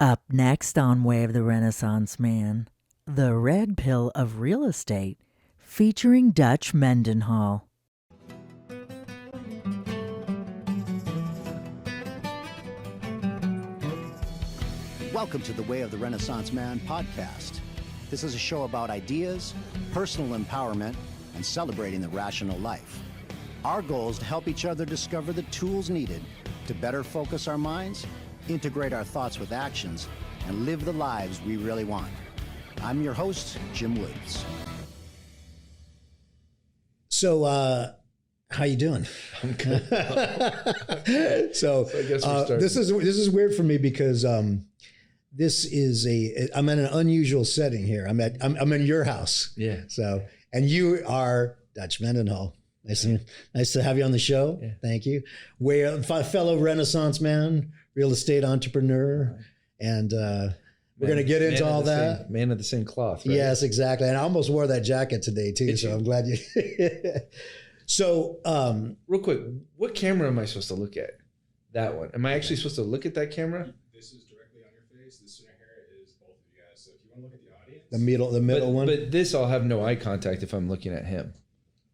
Up next on Way of the Renaissance Man, the red pill of real estate, featuring Dutch Mendenhall. Welcome to the Way of the Renaissance Man podcast. This is a show about ideas, personal empowerment, and celebrating the rational life. Our goal is to help each other discover the tools needed to better focus our minds, integrate our thoughts with actions, and live the lives we really want. I'm your host, Jim Woods. So, how you doing? I'm good. So I guess we're starting. this is weird for me because this is I'm in an unusual setting here. I'm in your house. Yeah. So, and you are Dutch Mendenhall. Nice to have you on the show. Yeah. Thank you. Fellow Renaissance man, real estate entrepreneur, and we're going to get into all that. Man of the same cloth, right? Yes, exactly. And I almost wore that jacket today too, so I'm glad you. So, real quick, what camera am I supposed to look at? That one. Am I actually supposed to look at that camera? This is directly on your face. This right here is both of you guys. So if you want to look at the audience, the middle one. But this, I'll have no eye contact if I'm looking at him.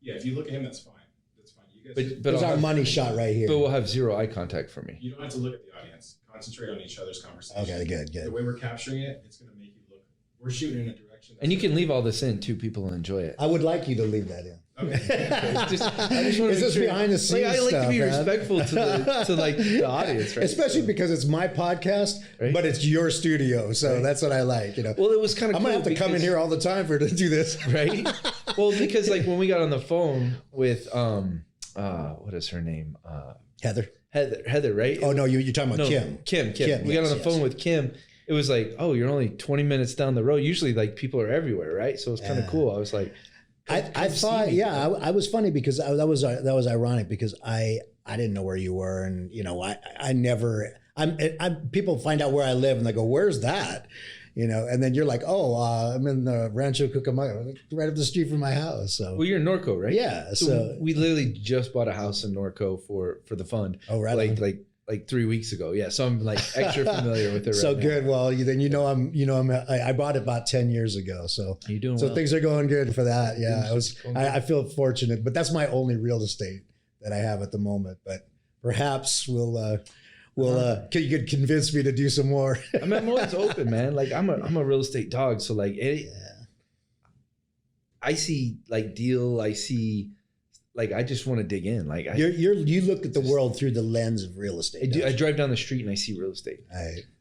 yeah, if you look at him, that's fine. That's fine. You guys, But There's I'll our have, money shot right here. but we'll have zero eye contact for me. you don't have to look at the audience. Concentrate on each other's conversation. Okay, good. The way we're capturing it, it's going to make you look. We're shooting in a direction. And you can leave all this in too. People will enjoy it. I would like you to leave that in. Okay. I just want to It's make just sure. behind the scenes I like stuff, to be man. respectful to the audience, right? Especially because it's my podcast, Right. but it's your studio, so Right. that's what I like. Well, it was kind of. I'm gonna have to come in here all the time to do this. right? Well, because like when we got on the phone with what is her name? Heather, right? Oh no, you're talking about Kim. Kim. We got yes, on the phone with Kim. It was like, oh, you're only 20 minutes down the road. Usually, like people are everywhere, right? So it's kind of cool. I was like, I thought, I was funny because that was ironic because I didn't know where you were, and I never. People find out where I live and they go, "Where's that?" And then you're like, "Oh, I'm in the Rancho Cucamonga, right up the street from my house." So, well, you're in Norco, right? yeah. So we literally just bought a house in Norco for the fund. Oh, right. Like 3 weeks ago. Yeah. So I'm like extra familiar with it. So right good. now. Well, I bought it about 10 years ago. So You're doing so well. things are going good for that. Yeah, Going good. I feel fortunate, but that's my only real estate that I have at the moment. But perhaps you could convince me to do some more. I mean, I'm always open, man. Like I'm a real estate dog. So like I see like deal. I see like I just want to dig in. Like You look at the world through the lens of real estate. I drive down the street and I see real estate.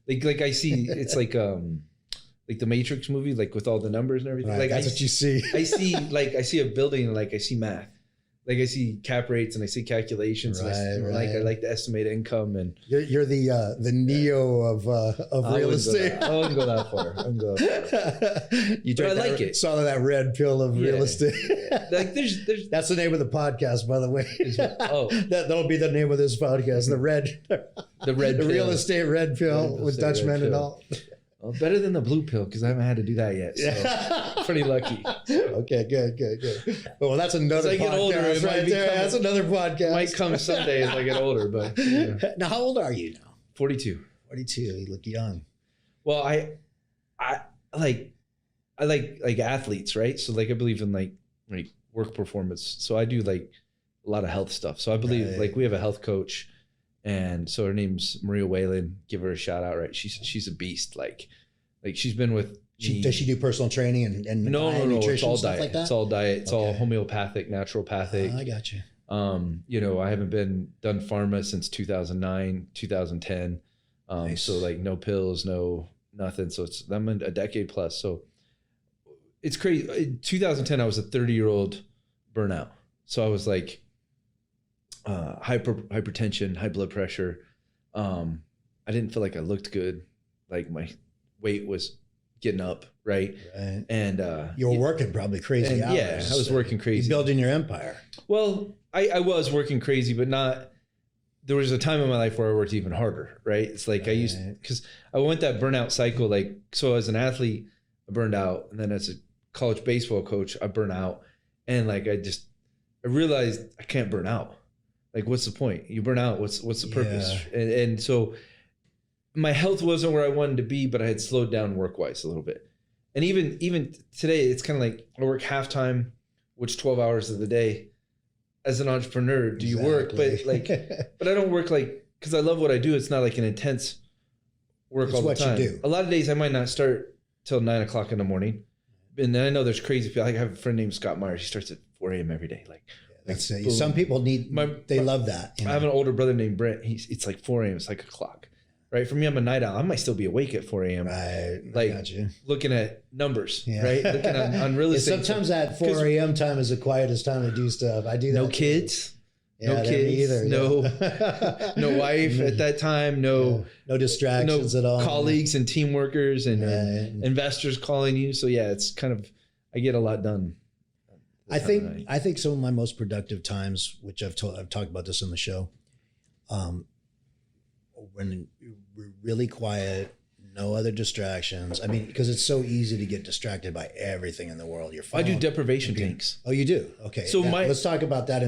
Like I see it's like the Matrix movie, like with all the numbers and everything. Right, like that's what you see. I see a building and like I see math. Like I see cap rates and I see calculations. Right, and right. I like to estimate income and You're the Neo of real estate. I wouldn't go that far. You But I drank like it. Saw that red pill of real estate. Like there's That's the name of the podcast, by the way. oh That'll be the name of this podcast. the red pill. real estate red pill Real with estate Dutch red Mendenhall. Well, better than the blue pill because I haven't had to do that yet. So pretty lucky. Okay, good. Well, that's another As I podcast get older, it might right there. become- That's another podcast. Might come someday as I get older, but Now, how old are you now? 42. 42. You look young. Well, I like athletes, right? So like I believe in like work performance. So I do like a lot of health stuff. So I believe Right. like we have a health coach, and so her name's Maria Whalen. Give her a shout out, right? She's a beast. Like she's been with. Does she do personal training and No. nutrition, It's all stuff diet. like that? It's all diet. It's all Okay. homeopathic, naturopathic. I got you. I haven't done pharma since 2009, 2010. Nice. So like no pills, no nothing. So I'm a decade plus. So it's crazy. In 2010, I was a 30-year-old burnout. So I was like hypertension, high blood pressure. I didn't feel like I looked good. Like my weight was getting up, right? Right. And You were working probably crazy hours. yeah, I was working crazy. You're building your empire. Well, I was working crazy, but not. There was a time in my life where I worked even harder, right? It's like I used, because I went that burnout cycle. Like, so as an athlete, I burned out, and then as a college baseball coach, I burned out, and like I realized I can't burn out. Like, what's the point? You burn out. What's the purpose? And so my health wasn't where I wanted to be, but I had slowed down work-wise a little bit. And even today, it's kind of like I work half-time, which 12 hours of the day. As an entrepreneur, do you work? But but I don't work because I love what I do. It's not like an intense work all the time. It's what you do. A lot of days I might not start till 9 o'clock in the morning. And then I know there's crazy people. I have a friend named Scott Myers. He starts at 4 a.m. every day. That's it. Some people they love that. I have an older brother named Brent. It's like 4 a.m. It's like a clock, right? For me, I'm a night owl. I might still be awake at 4 a.m. Right. Like looking at numbers, right? Looking on real estate. Sometimes that 4 a.m. time is the quietest time to do stuff. I do that. No kids. Yeah, no kids, either. No wife at that time, no distractions at all. Colleagues and team workers and investors calling you. So yeah, it's kind of, I get a lot done. I think some of my most productive times, which I've talked about this on the show, when we're really quiet, no other distractions. I mean, because it's so easy to get distracted by everything in the world. Your phone. I do deprivation tanks. Oh, you do? Okay. So let's talk about that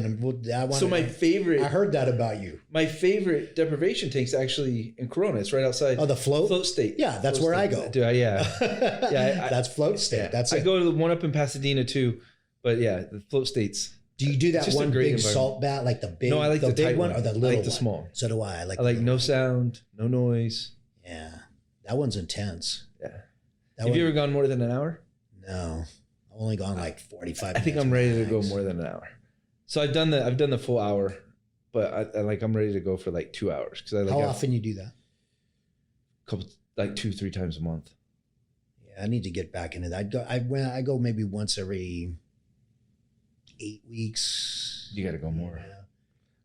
my favorite. I heard that about you. My favorite deprivation tank's actually in Corona. It's right outside. Oh, the float state. Yeah, that's where I go. Yeah. That's float state. Yeah. That's it. I go to the one up in Pasadena too, but yeah, the float states. Do you do that one big salt bat, like the big? No, I like the big tight one or the little I like the one? small. So do I. I like no sound, no noise. Yeah, that one's intense. Yeah. Have you ever gone more than an hour? No, I've only gone like 45 minutes. I think I'm ready to go more than an hour. So I've done the full hour, but I'm ready to go for like 2 hours. How often you do that? Couple, like 2-3 times a month. Yeah, I need to get back into that. I go maybe once every 8 weeks. You got to go more. Yeah.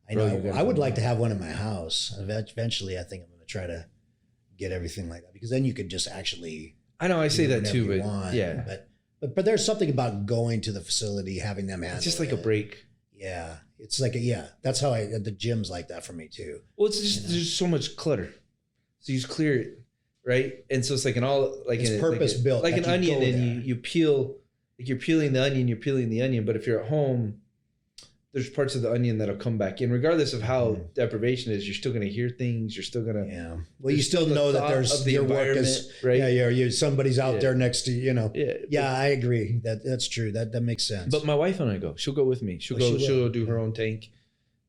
I know. I would like to have one in my house. Eventually, I think I'm going to try to get everything like that, because then you could just actually. I know. I say that too, but yeah. But there's something about going to the facility, having them handle it. It's just like a break. Yeah, it's like that's how the gym's like that for me too. Well, it's just there's so much clutter, so you just clear it, right? And so it's like it's purpose built, like an onion, and you peel. Like you're peeling the onion, but if you're at home, there's parts of the onion that'll come back in. Regardless of how deprivation is, you're still going to hear things. You're still going to... Yeah. Well, you still know that there's your work is... Right? Yeah, somebody's out there next to you, Yeah, I agree. That's true. That makes sense. But my wife and I go. She'll go with me. She'll go do her own tank.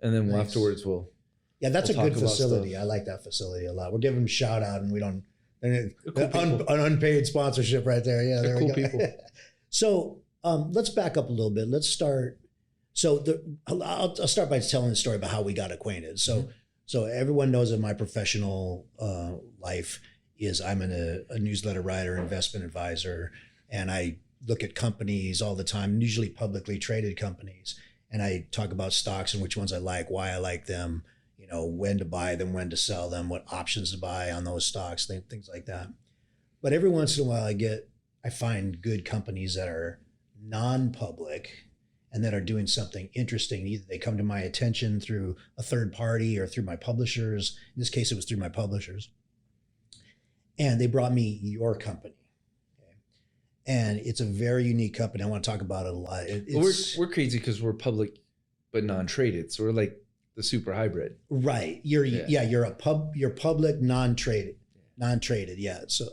And then afterwards we'll... Yeah, that's a good facility. I like that facility a lot. We're giving them a shout out, and we don't... An unpaid sponsorship right there. Yeah, they're cool people. So let's back up a little bit. Let's start. So I'll start by telling the story about how we got acquainted. So everyone knows that my professional life is I'm a newsletter writer, investment advisor, and I look at companies all the time, usually publicly traded companies, and I talk about stocks and which ones I like, why I like them, when to buy them, when to sell them, what options to buy on those stocks, things like that. But every once in a while I find good companies that are non-public and that are doing something interesting. Either they come to my attention through a third party or through my publishers. In this case, it was through my publishers. And they brought me your company. Okay? And it's a very unique company. I want to talk about it a lot. We're crazy because we're public but non-traded. So we're like the super hybrid. Right. You're public, non-traded. Yeah. So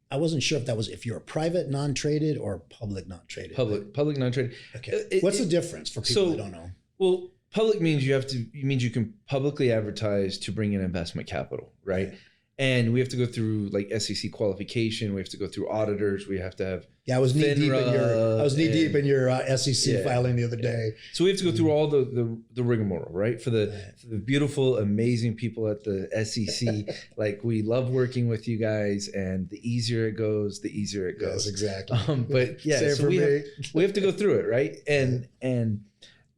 I wasn't sure if you're a private non-traded or public non-traded. Public non-traded. Okay. What's the difference for people who don't know? Well, public means you can publicly advertise to bring in investment capital, right? And we have to go through like SEC qualification. We have to go through auditors. We have to have. Yeah, I was knee deep in your SEC filing the other day. So we have to go through all the rigmarole, right? For the beautiful, amazing people at the SEC. Like, we love working with you guys, and the easier it goes, the easier it goes. Yes, exactly. But yeah, so we have to go through it, right? And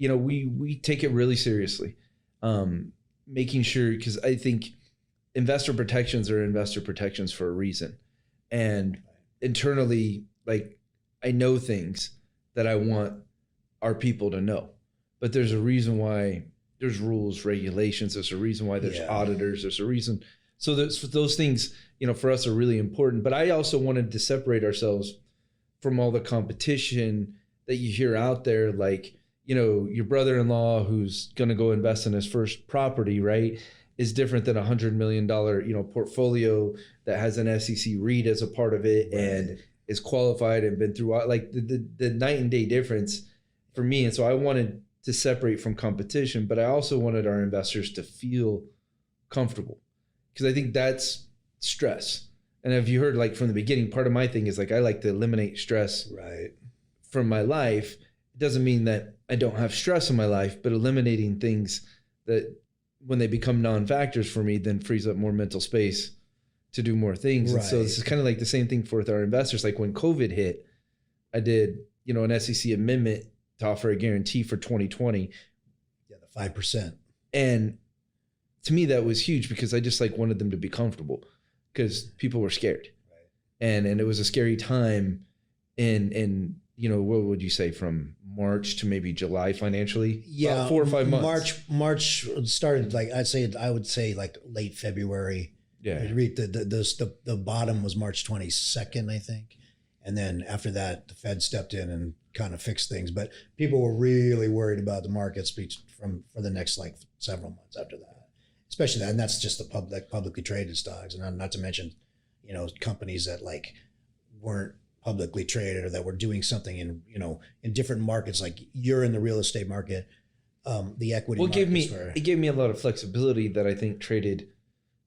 we take it really seriously, making sure, because I think investor protections are investor protections for a reason. And internally, like, I know things that I want our people to know, but there's a reason why there's rules, regulations. There's a reason why there's auditors. There's a reason. So those things, for us are really important. But I also wanted to separate ourselves from all the competition that you hear out there. Like, your brother-in-law who's going to go invest in his first property, right? is different than $100 million, portfolio that has an SEC REIT as a part of it and is qualified and been through like the night and day difference for me. And so I wanted to separate from competition, but I also wanted our investors to feel comfortable, because I think that's stress. And if you heard, like from the beginning, part of my thing is like I like to eliminate stress from my life. It doesn't mean that I don't have stress in my life, but eliminating things that when they become non-factors for me, then frees up more mental space to do more things. And so this is kind of like the same thing with our investors. Like when COVID hit, I did, an SEC amendment to offer a guarantee for 2020. Yeah, the 5%. And to me, that was huge, because I just like wanted them to be comfortable, because people were scared. And it was a scary time in what would you say, from March to maybe July financially? Yeah. About 4 or 5 months. March started like, I would say like late February. Yeah. The bottom was March 22nd, I think. And then after that, the Fed stepped in and kind of fixed things. But people were really worried about the markets for the next like several months after that, especially that. And that's just the publicly traded stocks. And not to mention, companies that like weren't publicly traded or that were doing something in different markets. Like you're in the real estate market, the equity. Well, it gave me a lot of flexibility that I think traded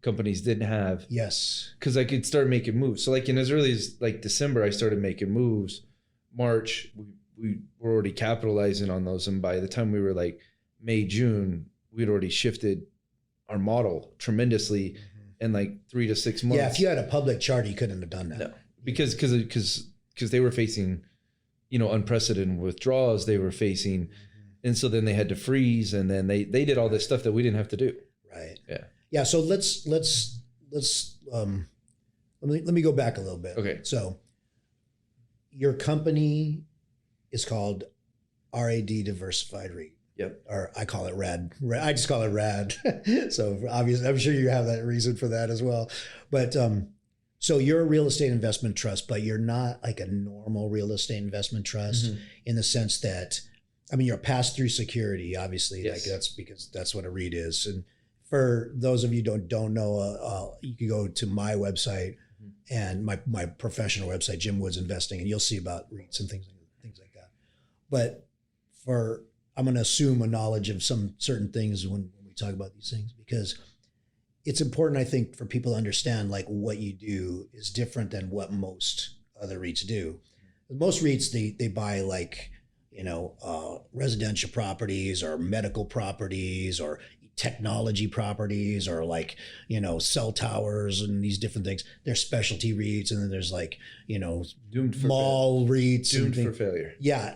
companies didn't have. Yes. Because I could start making moves. So like in as early as like December, I started making moves. March, we were already capitalizing on those. And by the time we were like May, June, we'd already shifted our model tremendously in like 3 to 6 months. Yeah, if you had a public chart, you couldn't have done that. No, because they were facing, unprecedented withdrawals they were facing. And so then they had to freeze, and then they did all this stuff that we didn't have to do. Right. Yeah. Yeah. So let me go back a little bit. Okay. So your company is called RAD Diversified REIT. Yep. Or I call it RAD. I just call it RAD. So obviously, I'm sure you have that reason for that as well. But so you're a real estate investment trust, but you're not like a normal real estate investment trust in the sense that, you're a pass-through security, obviously. Yes. Like that's because that's what a REIT is. And for those of you who don't know, you can go to my website and my professional website, Jim Woods Investing, and you'll see about REITs and things like that. But I'm going to assume a knowledge of some certain things when we talk about these things, because it's important, I think, for people to understand like what you do is different than what most other REITs do. Most REITs, they buy like, residential properties or medical properties or technology properties or like, cell towers and these different things. There's specialty REITs, and then there's like, doomed for mall REITs. Doomed for failure. Yeah.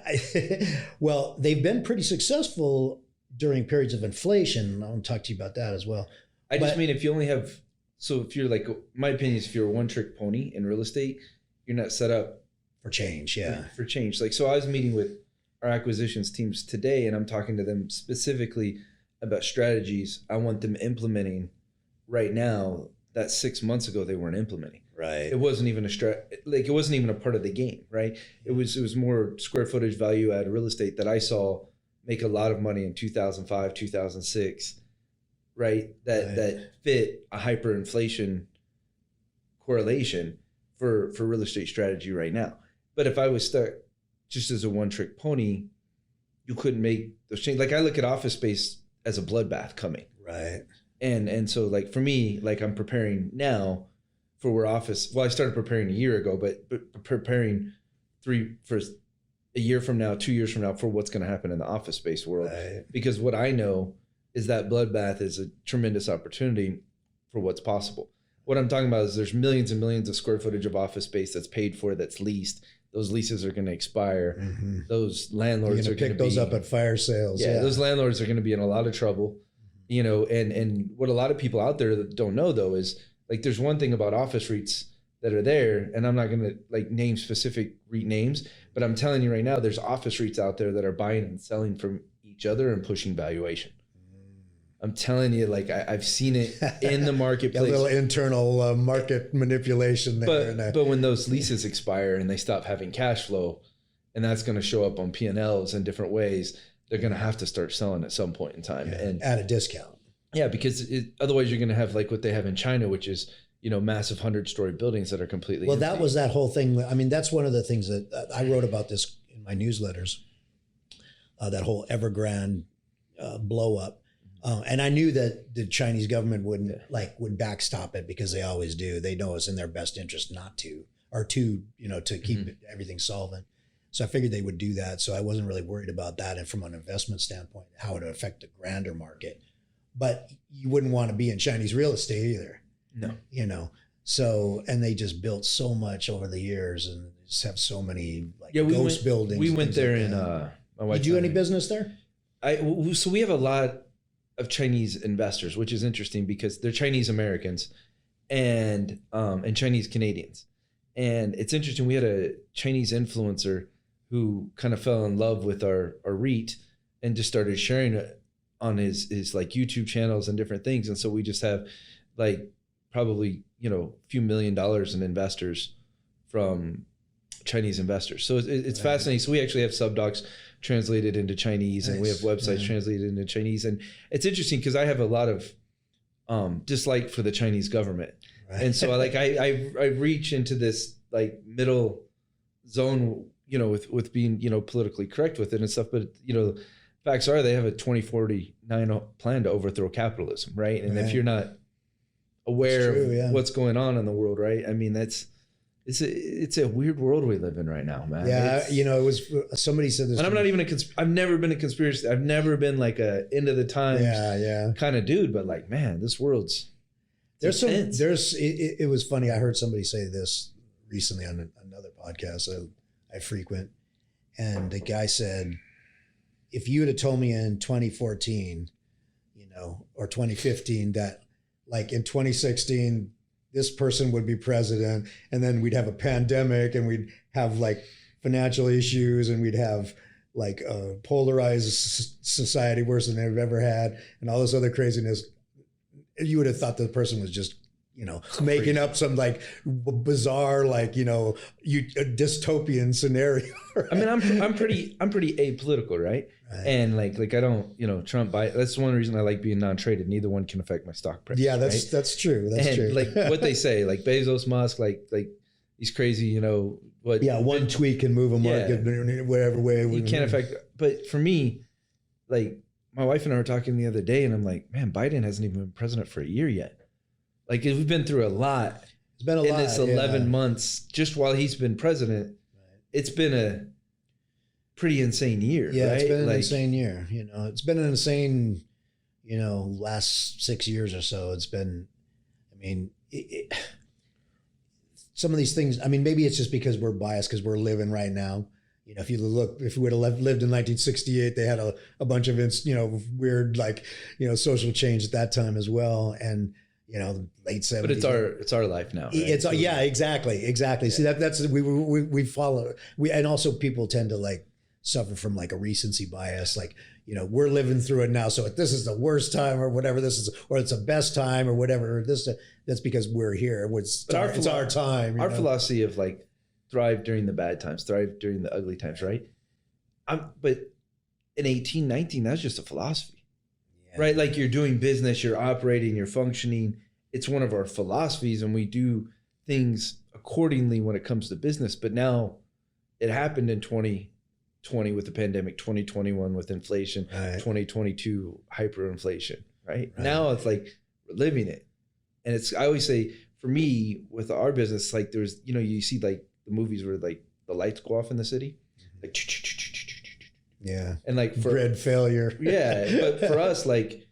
Well, they've been pretty successful during periods of inflation. I want to talk to you about that as well. I just mean, if you only have, so if you're like, my opinion is if you're a one-trick pony in real estate, you're not set up for change. Yeah. For change. Like, so I was meeting with our acquisitions teams today, and I'm talking to them specifically about strategies I want them implementing right now that 6 months ago they weren't implementing. Right. It wasn't even it wasn't even a part of the game, right? It was more square footage value add real estate that I saw make a lot of money in 2005, 2006, right? That fit a hyperinflation correlation for real estate strategy right now. But if I was stuck just as a one-trick pony, you couldn't make those changes. Like I look at office space as a bloodbath coming. Right. And so like for me, like I'm preparing now for where office, well, I started preparing a year ago, but preparing for a year from now, 2 years from now for what's going to happen in the office space world. Right. Because what I know is that bloodbath is a tremendous opportunity for what's possible. What I'm talking about is there's millions and millions of square footage of office space that's paid for, that's leased. Those leases are going to expire. Mm-hmm. Those landlords are going to pick those up at fire sales. Yeah, those landlords are going to be in a lot of trouble, and what a lot of people out there that don't know though is like there's one thing about office REITs that are there, and I'm not going to like name specific REIT names, but I'm telling you right now, there's office REITs out there that are buying and selling from each other and pushing valuation. I'm telling you, like I've seen it in the marketplace. A little internal market manipulation there. But when those leases expire and they stop having cash flow, and that's going to show up on P&Ls in different ways, they're going to have to start selling at some point in time. And at a discount. Yeah, because otherwise you're going to have like what they have in China, which is, massive 100-story buildings that are completely Well, empty. that was that whole thing. I mean, that's one of the things that I wrote about this in my newsletters, that whole Evergrande blow up. And I knew that the Chinese government would backstop it because they always do. They know it's in their best interest not to, or to keep everything solvent. So I figured they would do that. So I wasn't really worried about that. And from an investment standpoint, how it would affect the grander market. But you wouldn't want to be in Chinese real estate either. No. So, and they just built so much over the years and just have so many ghost buildings. We went there like my wife. Did you do any business there? So we have a lot of Chinese investors, which is interesting because they're Chinese Americans and Chinese Canadians. And it's interesting. We had a Chinese influencer who kind of fell in love with our REIT and just started sharing it on his like YouTube channels and different things. And so we just have like probably, a few $1 million in investors from Chinese investors. So it's fascinating. So we actually have subdocs translated into Chinese, and we have websites translated into Chinese. And it's interesting because I have a lot of dislike for the Chinese government. Right. And so I reach into this like middle zone, with being, politically correct with it and stuff. But, facts are they have a 2049 plan to overthrow capitalism. Right. And if you're not aware of what's going on in the world, right? I mean, it's a weird world we live in right now, man. Yeah, it was somebody said this. And I'm not even I've never been a conspiracy. I've never been like a end of the times kind of dude. But like, man, this world's it was funny. I heard somebody say this recently on another podcast I frequent, and the guy said, if you would have told me in 2014, or 2015 that like in 2016, this person would be president, and then we'd have a pandemic, and we'd have like financial issues, and we'd have like a polarized society worse than they've ever had, and all this other craziness. You would have thought the person was just, making up some like bizarre, like, dystopian scenario. Right? I mean, I'm pretty apolitical, right? And like I don't, Trump buy. That's one reason I like being non-traded. Neither one can affect my stock price. Yeah, that's true. That's true. Like what they say, like Bezos, Musk, like he's crazy. What? Yeah, one tweet can move a market whatever way. You can't affect. But for me, like my wife and I were talking the other day, and I'm like, man, Biden hasn't even been president for a year yet. Like we've been through a lot. It's been a lot in this 11 months just while he's been president. Right. It's been a pretty insane year. Yeah, right? It's been an insane year. It's been an insane, last 6 years or so. It's been, I mean, some of these things. I mean, maybe it's just because we're biased because we're living right now. If you would have lived in 1968, they had a bunch of weird social change at that time as well, and late 70s. But it's our life now. Right? Exactly. Yeah. See that's we follow and also people tend to like suffer from like a recency bias, like we're living through it now, so if this is the worst time or whatever this is, or it's the best time or whatever that's because we're here. It's our time. Our philosophy of like thrive during the bad times, thrive during the ugly times, right? But in 1819, that's just a philosophy, right? Like you're doing business, you're operating, you're functioning. It's one of our philosophies, and we do things accordingly when it comes to business. But now it happened in 2020 with the pandemic, 2021 with inflation, 2022 hyperinflation, right? Now it's like we're living it. And I always say, for me, with our business, like there's, you see like the movies where like the lights go off in the city, like and like for grid failure. But for us, like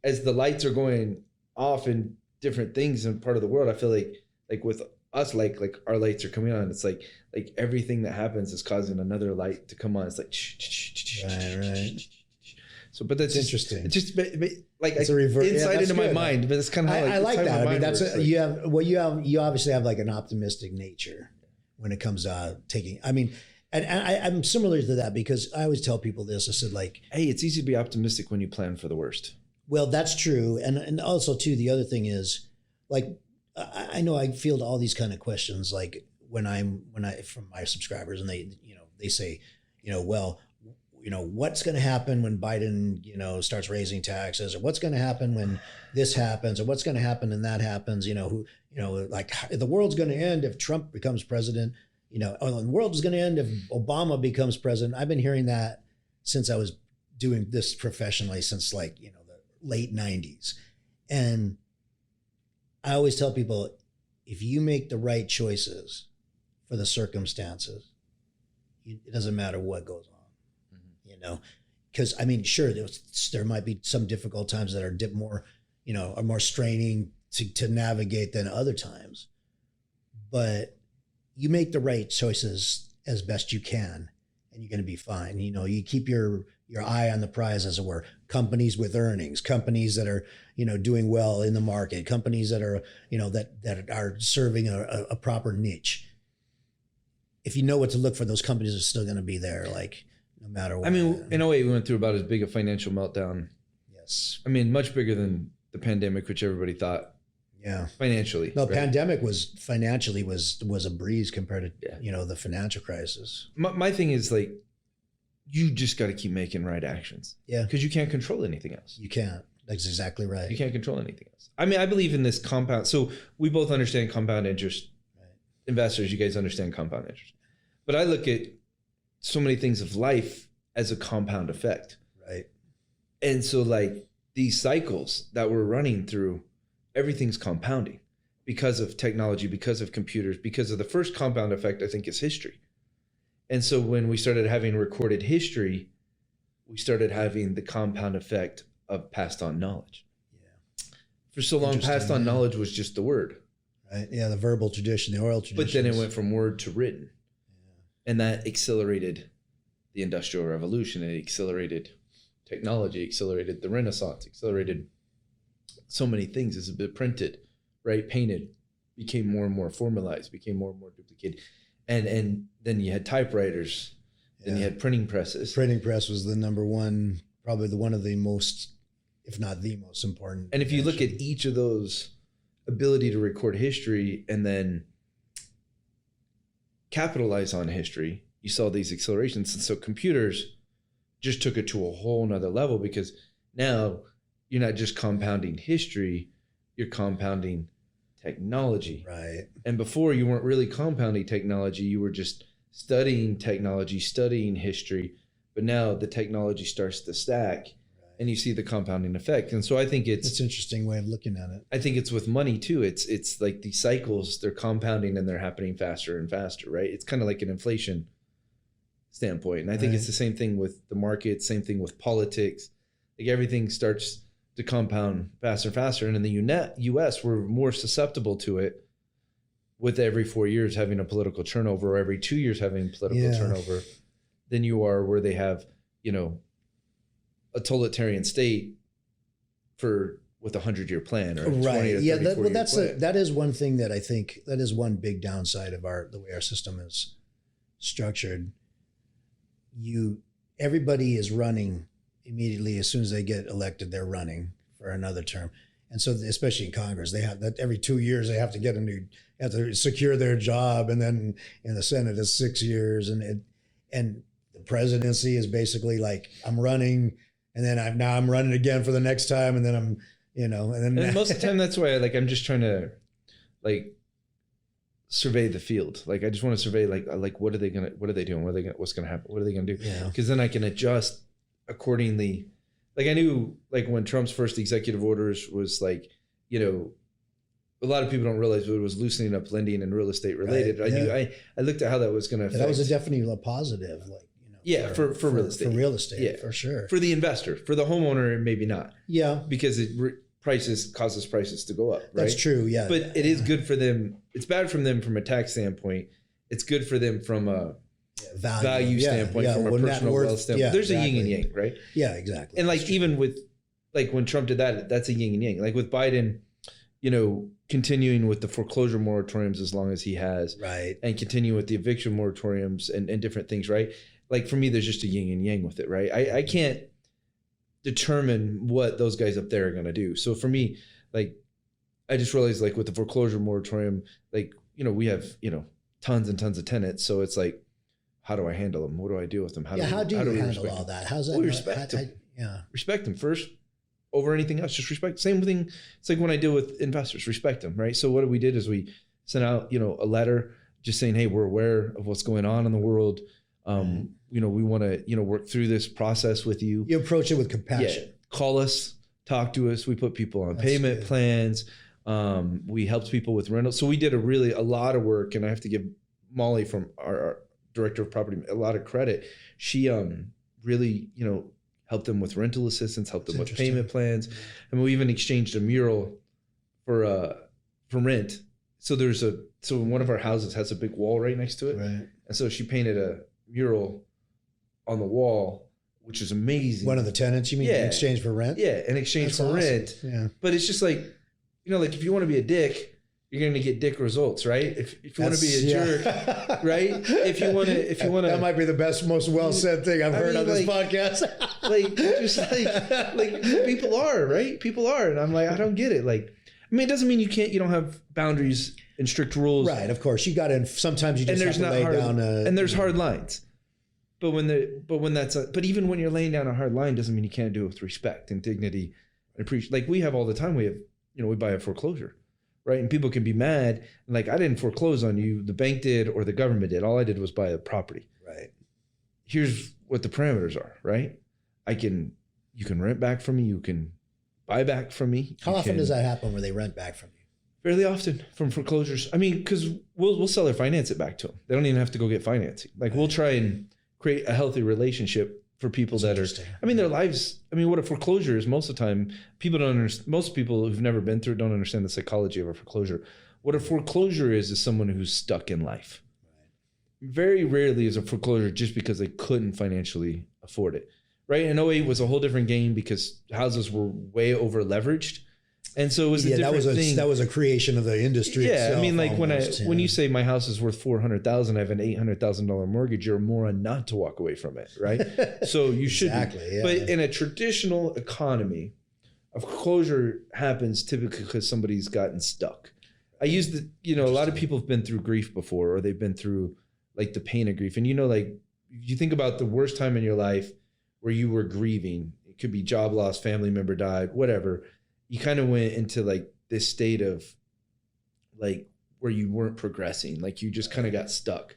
as the lights are going off in different things in part of the world, I feel like with us, like our lights are coming on. It's like everything that happens is causing another light to come on. It's like right. So, but that's interesting. It's just like it's a reverse insight into my mind, but it's kind of how I like that. I mean, that's works. you obviously have like an optimistic nature when it comes to taking. I mean, and I'm similar to that because I always tell people this. I said like, hey, it's easy to be optimistic when you plan for the worst. Well, that's true, and also too, the other thing is like I know I field all these kind of questions like when I from my subscribers, and they say, well, what's going to happen when Biden, starts raising taxes, or what's going to happen when this happens, or what's going to happen and that happens, like the world's going to end if Trump becomes president, or the world is going to end if Obama becomes president. I've been hearing that since I was doing this professionally since the late 90s. And I always tell people, if you make the right choices for the circumstances, it doesn't matter what goes on, because sure, there might be some difficult times that are are more straining to navigate than other times, but you make the right choices as best you can, and you're going to be fine. You keep your eye on the prize, as it were. Companies with earnings, companies that are, doing well in the market, companies that are, that are serving a proper niche. If you know what to look for, those companies are still going to be there, like no matter what. In a way, we went through about as big a financial meltdown. Yes. Much bigger than the pandemic, which everybody thought. Yeah. Financially. No, right? Pandemic was financially was a breeze compared to, the financial crisis. My thing is like, you just got to keep making right actions. Yeah. Because you can't control anything else. You can't. That's exactly right. You can't control anything else. I believe in this compound. So we both understand compound interest. Right. Investors, you guys understand compound interest. But I look at so many things of life as a compound effect. Right. And so like these cycles that we're running through, everything's compounding because of technology, because of computers, because of the first compound effect, I think, is history. And so when we started having recorded history, we started having the compound effect of passed on knowledge. Yeah. For so long, passed on knowledge was just the word. Right. Yeah. The verbal tradition, the oral tradition. But then it went from word to written. Yeah. And that accelerated the Industrial Revolution. It accelerated technology, accelerated the Renaissance, accelerated so many things. As a bit printed, right? Painted, became more and more formalized, became more and more duplicated. And then you had typewriters, then you had printing presses. Printing press was the number one, probably one of the most, if not the most important. And if you look at each of those, ability to record history and then capitalize on history, you saw these accelerations. And so computers just took it to a whole nother level, because now you're not just compounding history, you're compounding technology. Right. And before, you weren't really compounding technology, you were just studying technology, studying history. But now the technology starts to stack, and you see the compounding effect. And so I think it's an interesting way of looking at it. I think it's with money too. It's like these cycles, they're compounding and they're happening faster and faster, right? It's kind of like an inflation standpoint. And I think it's the same thing with the market, same thing with politics. Like everything starts to compound faster and faster. And in the US, we're more susceptible to it, with every 4 years having a political turnover, or every 2 years having political turnover, than you are where they have, a totalitarian state with a 100-year plan, or right. Yeah, that is one thing that I think, that is one big downside of the way our system is structured. Everybody is running immediately as soon as they get elected. They're running for another term, and so especially in Congress, they have that every 2 years they have to have to secure their job, and then in the Senate it's 6 years, and the presidency is basically like, I'm running, and then I'm running again for the next time, and then I'm and most of the time that's why I'm just trying to survey the field. I just want to survey what are they doing? What's gonna happen? What are they gonna do? Because then I can adjust accordingly. I knew when Trump's first executive orders was a lot of people don't realize it was loosening up lending and real estate related. Right, I looked at how that was going to affect. That was definitely a positive, for real estate. For real estate, for sure. For the investor, for the homeowner, maybe not. Yeah, because it causes prices to go up. Right? That's true. Yeah, but it is good for them. It's bad for them from a tax standpoint. It's good for them from a value standpoint, from a personal wealth standpoint. Yeah, there's a yin and yang, right? Yeah, exactly. And even with when Trump did that, that's a yin and yang. With Biden, continuing with the foreclosure moratoriums as long as he has, right, and continuing with the eviction moratoriums and different things, right? For me, there's just a yin and yang with it, right? I can't determine what those guys up there are going to do. So for me, I just realized with the foreclosure moratorium, we have, tons and tons of tenants. So it's how do I handle them? What do I do with them? How do you handle respect all them? that? How's that? We respect them. Respect them first over anything else. Just respect. Same thing. It's like when I deal with investors, respect them, right? So what we did is we sent out, a letter just saying, hey, we're aware of what's going on in the world. We want to, work through this process with you. You approach it with compassion. Yeah. Call us, talk to us. We put people on payment plans. We helped people with rental. So we did a lot of work, and I have to give Molly from our director of property a lot of credit. She really, helped them with rental assistance, helped them with payment plans. And we even exchanged a mural for rent. So one of our houses has a big wall right next to it. Right. And so she painted a mural on the wall, which is amazing. One of the tenants, you mean, in exchange for rent? Yeah, in exchange for rent. Yeah. But it's just like, like if you want to be a dick, you're going to get dick results, right? If you want to be a jerk, right? If you want to, that might be the most well said thing I've heard on this podcast. People are, right? People are. And I'm like, I don't get it. It doesn't mean you don't have boundaries and strict rules. Right. Of course you got to, sometimes you just have to lay down and there's hard lines. But even when you're laying down a hard line doesn't mean you can't do it with respect and dignity and appreciation. Like we have all the time, we buy a foreclosure. Right. And people can be mad. And I didn't foreclose on you. The bank did, or the government did. All I did was buy a property. Right. Here's what the parameters are, right? You can rent back from me. You can buy back from me. How often does that happen where they rent back from you? Fairly often from foreclosures. Because we'll sell or finance it back to them. They don't even have to go get financing. We'll try and create a healthy relationship for people that are, their lives, what a foreclosure is most of the time, most people who've never been through it don't understand the psychology of a foreclosure. What a foreclosure is someone who's stuck in life. Right. Very rarely is a foreclosure just because they couldn't financially afford it. Right. And 08 was a whole different game because houses were way over leveraged. And so it was a different thing. That was a creation of the industry. Yeah, itself, when you say my house is worth $400,000, I have an $800,000 mortgage. You're a moron not to walk away from it, right? So you should. Exactly. Yeah. But in a traditional economy, a foreclosure happens typically because somebody's gotten stuck. I use a lot of people have been through grief before, or they've been through the pain of grief, and you think about the worst time in your life where you were grieving. It could be job loss, family member died, whatever. You kind of went into this state of where you weren't progressing, you just kind of got stuck,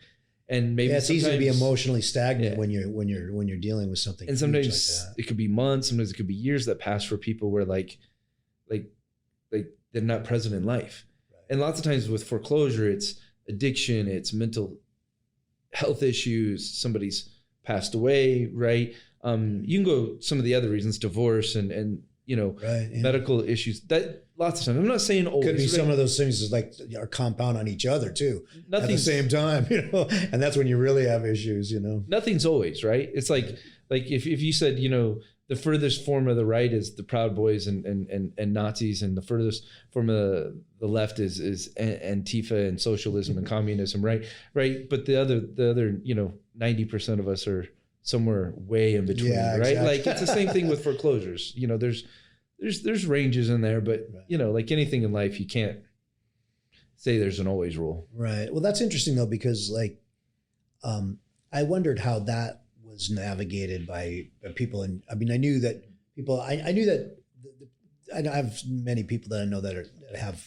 and maybe it's easy to be emotionally stagnant when you're dealing with something. And sometimes it could be months, sometimes it could be years that pass for people where they're not present in life. Right. And lots of times with foreclosure, it's addiction, it's mental health issues, somebody's passed away, right? You can go some of the other reasons, divorce and medical issues. That lots of times. I'm not saying always. Could be some of those things are compound on each other too. At the same time, and that's when you really have issues. Nothing's always right. It's like if you said the furthest form of the right is the Proud Boys and Nazis, and the furthest form of the left is Antifa and socialism and communism, right? But the other 90% of us are somewhere way in between, right? Exactly. It's the same thing with foreclosures. There's ranges in there, but like anything in life, you can't say there's an always rule. Right. Well, that's interesting though, because I wondered how that was navigated by people. And I knew that people, I knew that I have many people that I know that have,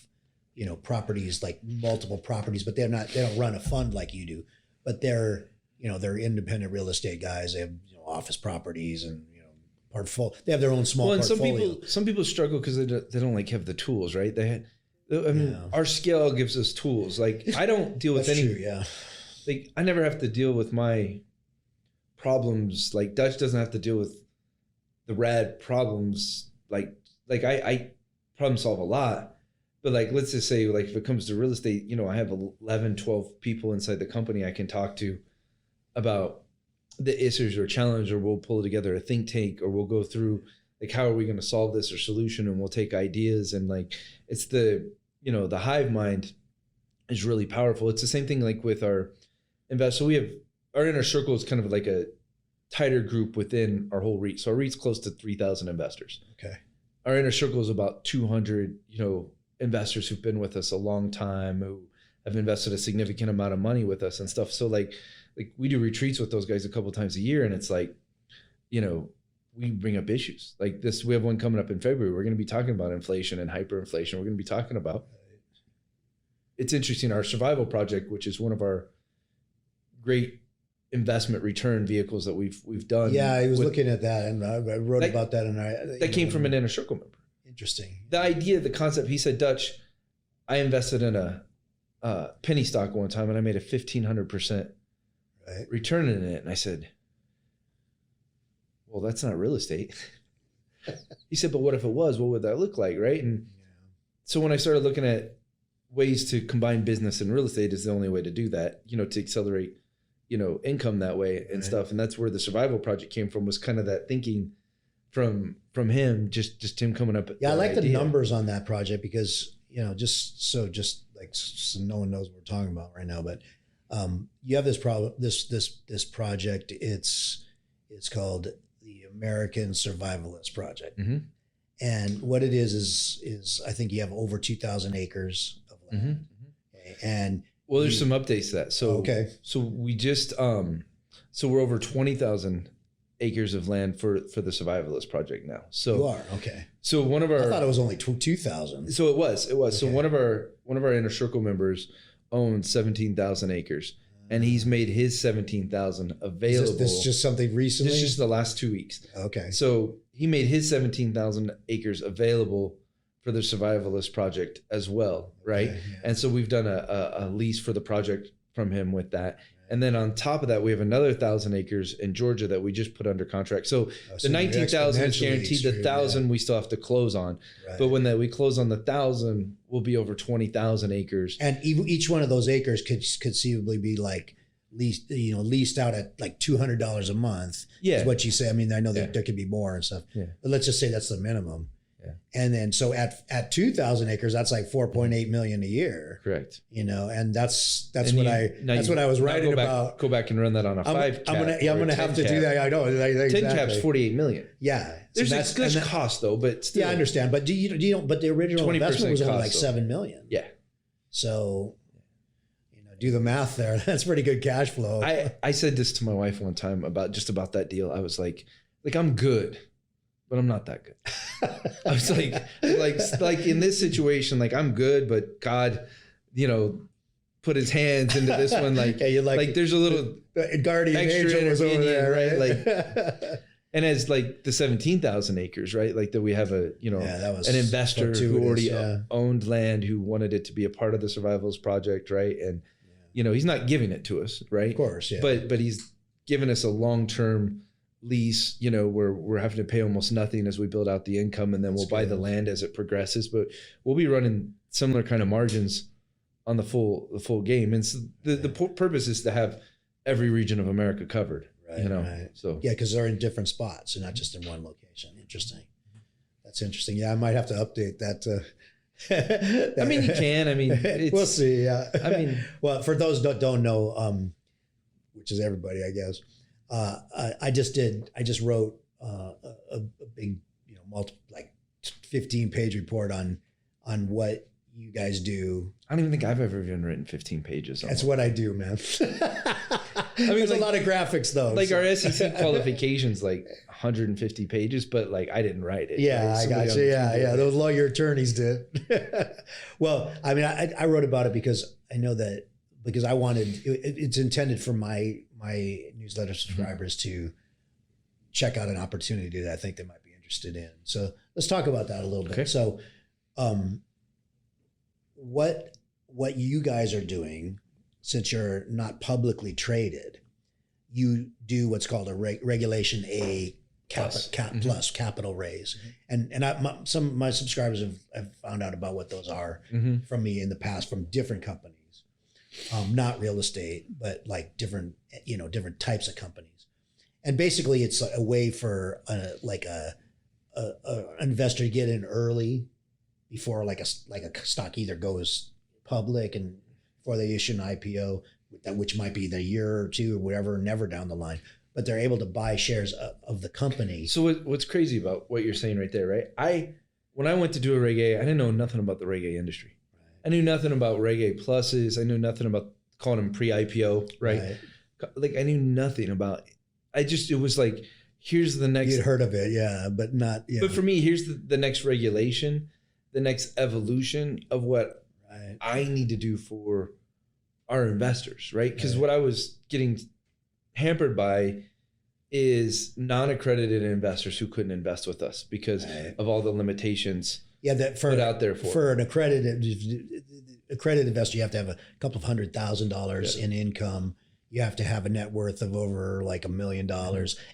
properties, multiple properties, but they don't run a fund like you do, but they're independent real estate guys. They have office properties and portfolio. They have their own small portfolio. And some people struggle because they don't have the tools, right? Our scale gives us tools. I don't deal with That's any. True, yeah. I never have to deal with my problems. Dutch doesn't have to deal with the RAD problems. I problem solve a lot. But let's just say if it comes to real estate, I have 11, 12 people inside the company I can talk to about the issues or challenge, or we'll pull together a think tank, or we'll go through how are we going to solve this or solution, and we'll take ideas, and it's the hive mind is really powerful. It's the same thing with our investors. So we have our inner circle is kind of a tighter group within our whole REIT. So our REIT's close to 3,000 investors. Okay. Our inner circle is about 200 investors who've been with us a long time, who have invested a significant amount of money with us and stuff. So like we do retreats with those guys a couple times a year, and it's like, you know, we bring up issues like this. We have one coming up in February. We're going to be talking about inflation and hyperinflation. We're going to be talking about, it's interesting, our survival project, which is one of our great investment return vehicles that we've done. Yeah, I was looking at that, and I wrote about that, and that came from an inner circle member. Interesting. The idea, the concept, he said, Dutch, I invested in a penny stock one time and I made a 1,500% return in it. And I said, well, that's not real estate. He said, but what if it was? What would that look like? Right. And so when I started looking at ways to combine business and real estate is the only way to do that, you know, to accelerate, you know, income that way and stuff. And that's where the survival project came from, was kind of that thinking from him, just him coming up. Yeah, I like the numbers on that project because, you know, just so no one knows what we're talking about right now, but you have this problem, this project. It's called the American Survivalist Project, and what it is I think you have over 2,000 acres of land, okay? And well, there's some updates to that. So so we just so we're over 20,000 acres of land for the Survivalist Project now. So you are okay. So one of our, I thought it was only 2,000. So it was. Okay. So one of our inner circle members owns 17,000 acres, and he's made his 17,000 available. This is just something recently? This is just the last 2 weeks. Okay. So he made his 17,000 acres available for the Survivalist Project as well, right? Okay, yeah. And so we've done a lease for the project from him with that. And then on top of that, we have another 1,000 acres in Georgia that we just put under contract. So the 19,000 is guaranteed. The 1,000 we still have to close on, but when we close on the 1,000, we'll be over 20,000 acres. And each one of those acres could conceivably be like leased out at like $200 a month. Yeah, is what you say. I mean, I know that there could be more and stuff, but let's just say that's the minimum. And then so at 2,000 acres, that's like 4.8 million a year. Correct. You know, and that's what I was writing about. Go back and run that on a 5 cap. I'm gonna have to do that. I know. Exactly. 10 cap's 48 million. Yeah. There's cost though, but still. Yeah, I understand. But but the original investment was only like 7 million. Yeah. So, you know, do the math there. That's pretty good cash flow. I said this to my wife one time about that deal. I was like I'm good, but I'm not that good. I was like in this situation, like I'm good, but God, you know, put his hands into this one. Like, yeah, like there's a little guardian angel was over there, right? Like, and as like the 17,000 acres, right? Like that we have an investor who already owned land, who wanted it to be a part of the Survivalist Project, right? And you know, he's not giving it to us, right? Of course, yeah. But he's given us a long-term lease, you know, where we're having to pay almost nothing as we build out the income, and then we'll buy the land as it progresses. But we'll be running similar kind of margins on the full game. And so the purpose is to have every region of America covered. Right, you know, right. So yeah, because they're in different spots and not just in one location. Interesting. That's interesting. Yeah, I might have to update that. I mean, you can. I mean, we'll see. Yeah. I mean, well, for those that don't know, which is everybody, I guess. I just wrote a big, you know, like 15-page report on what you guys do. I don't even think I've ever even written 15 pages. That's what I do, man. I mean, there's a lot of graphics though. Like our SEC qualifications, like 150 pages, but like I didn't write it. Yeah, right? I got you. Yeah. Those lawyer attorneys did. Well, I mean, I wrote about it because I know that because I wanted, it's intended for my newsletter subscribers to check out an opportunity that I think they might be interested in. So let's talk about that a little bit. Okay. So, what you guys are doing, since you're not publicly traded, you do what's called a Regulation A plus capital raise. And some of my subscribers have found out about what those are from me in the past from different companies, not real estate, but like different types of companies. And basically it's a way for an investor to get in early before like a stock either goes public and before they issue an IPO, which might be the year or two or whatever, never down the line, but they're able to buy shares of the company. So what's crazy about what you're saying right there, right? When I went to do a Reg A, I didn't know nothing about the Reg A industry. Right. I knew nothing about Reg A pluses. I knew nothing about calling them pre-IPO, right? Like I knew nothing about, it was like, here's the next. You'd heard of it, yeah, but not. Yeah. But for me, here's the next regulation, the next evolution of what I need to do for our investors, right? Because what I was getting hampered by is non-accredited investors who couldn't invest with us because of all the limitations that put out there for an accredited investor, you have to have a couple of $100,000 in income. You have to have a net worth of over like $1 million,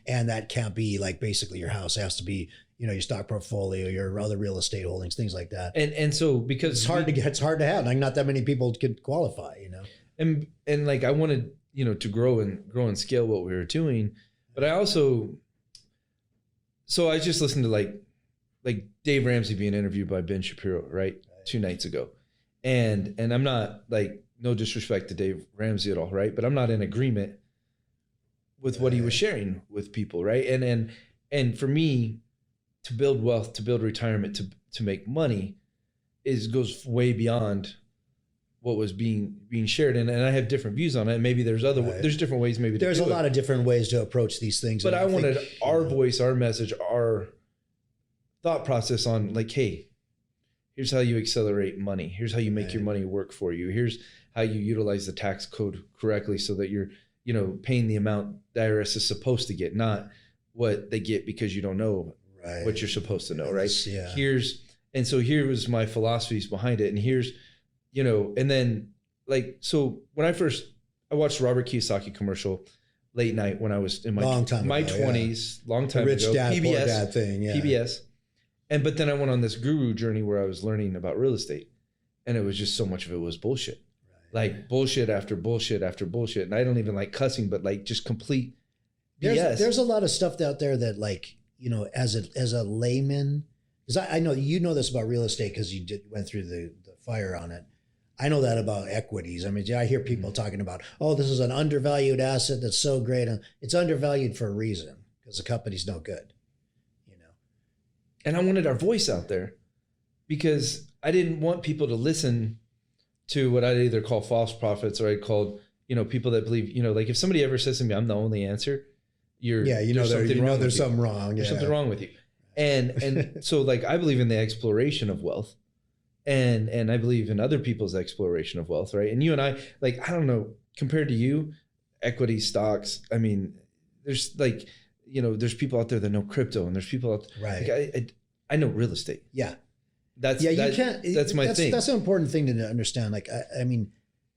and that can't be like basically your house. It has to be, you know, your stock portfolio, your other real estate holdings, things like that. And so because it's hard to have. Like not that many people could qualify, you know. And like I wanted, you know, to grow and scale what we were doing, but I also, so I just listened to like Dave Ramsey being interviewed by Ben Shapiro, right? 2 nights ago. And I'm not like, no disrespect to Dave Ramsey at all, right? But I'm not in agreement with what he was sharing with people, right? And for me, to build wealth, to build retirement, to make money goes way beyond what was being shared. And I have different views on it. Maybe there's there's different ways maybe to there's a lot of different ways to approach these things. But I wanted our voice, our message, our thought process on like, hey, here's how you accelerate money. Here's how you make your money work for you. Here's how you utilize the tax code correctly so that you're, you know, paying the amount the IRS is supposed to get, not what they get because you don't know what you're supposed to know, right? Yeah. So here was my philosophies behind it. And here's, you know, and then like, so when I watched Robert Kiyosaki commercial late night when I was in my 20s, long time Rich ago, Dad, PBS, Poor Dad thing, PBS. But then I went on this guru journey where I was learning about real estate, and it was just so much of it was bullshit, like bullshit after bullshit after bullshit. And I don't even like cussing, but like just complete BS. There's a lot of stuff out there that like, you know, as a layman, because I know, you know this about real estate because you went through the fire on it. I know that about equities. I mean, I hear people talking about, oh, this is an undervalued asset that's so great. It's undervalued for a reason because the company's no good. And I wanted our voice out there because I didn't want people to listen to what I'd either call false prophets or I called, you know, people that believe, you know, like if somebody ever says to me, I'm the only answer, there's something wrong. There's something wrong with you. And so like, I believe in the exploration of wealth and I believe in other people's exploration of wealth. Right. And you and I, like, I don't know, compared to you, equity, stocks, I mean, there's like, you know, there's people out there that know crypto and there's people out there. Like I know real estate. Yeah. That's my thing. That's an important thing to understand. Like, I mean,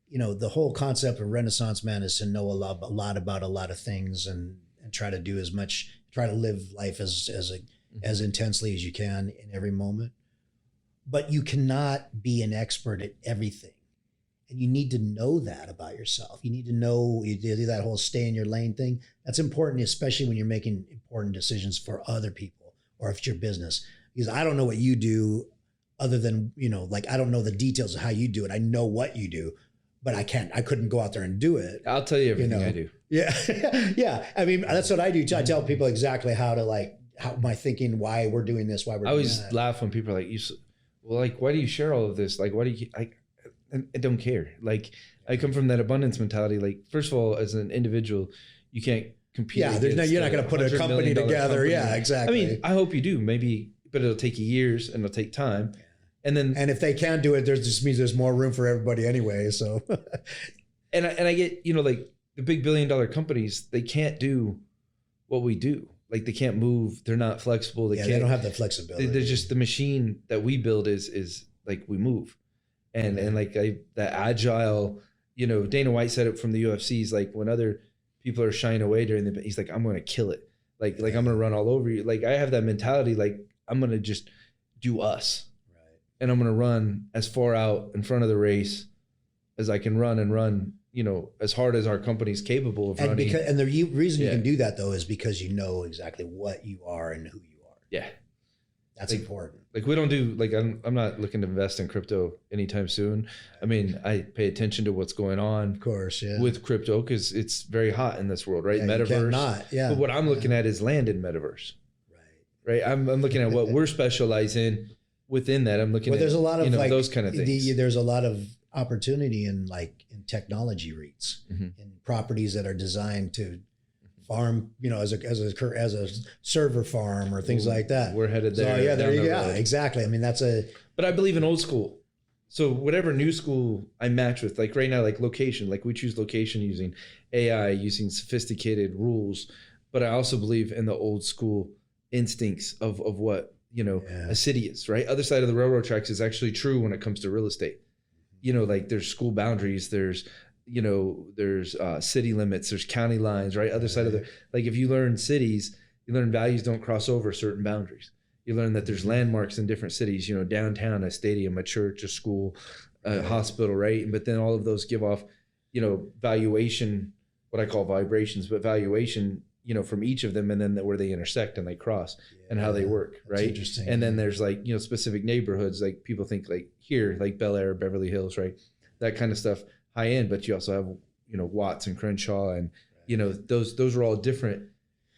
you know, the whole concept of Renaissance man is to know a lot about a lot of things and try to live life as intensely as you can in every moment. But you cannot be an expert at everything. And you need to know that about yourself. You need to know, you do that whole stay in your lane thing. That's important, especially when you're making important decisions for other people or if it's your business. Because I don't know what you do other than, you know, like I don't know the details of how you do it. I know what you do, but I couldn't go out there and do it. I'll tell you everything I do. Yeah. Yeah. I mean, that's what I do. I tell people exactly how my thinking, why we're doing this, why we're doing that. I always laugh when people are like, why do you share all of this? Like, why do you, I don't care. Like I come from that abundance mentality. Like, first of all, as an individual, you can't compete. Yeah, you're not going to put a company together. Yeah, exactly. I mean, I hope you do, maybe, but it'll take you years and it'll take time. And if they can't do it, just means there's more room for everybody anyway. So, and I get, you know, like the big $1 billion companies, they can't do what we do. Like they can't move. They're not flexible. They don't have the flexibility. They're just, the machine that we build is like we move. And like that agile, you know, Dana White said it from the UFC. He's like, when other people are shying away he's like, I'm going to kill it. Like I'm going to run all over you. Like I have that mentality. Like I'm going to just do us. Right. And I'm going to run as far out in front of the race as I can run, you know, as hard as our company's capable of running. And the reason you can do that though, is because you know exactly what you are and who you are. Yeah. That's important. Like we don't do, like I'm not looking to invest in crypto anytime soon. I mean, I pay attention to what's going on, of course, with crypto because it's very hot in this world, right? Yeah, metaverse. But what I'm looking at is land in metaverse. Right. I'm looking at what we're specialized in within that, I'm looking Well, at, there's a lot of like those kind of things. There's a lot of opportunity in technology REITs, Mm-hmm. in properties that are designed to farm, as a server farm or things like that. We're headed there. So yeah, there down you the go. road. Exactly. I mean, But I believe in old school. So whatever new school I match with, like right now, like location, like we choose location using AI, using sophisticated rules. But I also believe in the old school instincts of what, a city is, right? Other side of the railroad tracks is actually true when it comes to real estate. Like there's school boundaries, there's city limits, there's county lines, right? Other side of like if you learn cities, you learn values don't cross over certain boundaries. You learn that there's landmarks in different cities, downtown, a stadium, a church, a school, a hospital, right? But then all of those give off, valuation, what I call vibrations, but valuation, from each of them, and then where they intersect and they cross and how they work, right? Interesting. And then there's like, specific neighborhoods, like people think like here, like Bel Air, Beverly Hills, right? That kind of stuff, high end, but you also have, Watts and Crenshaw and, those are all different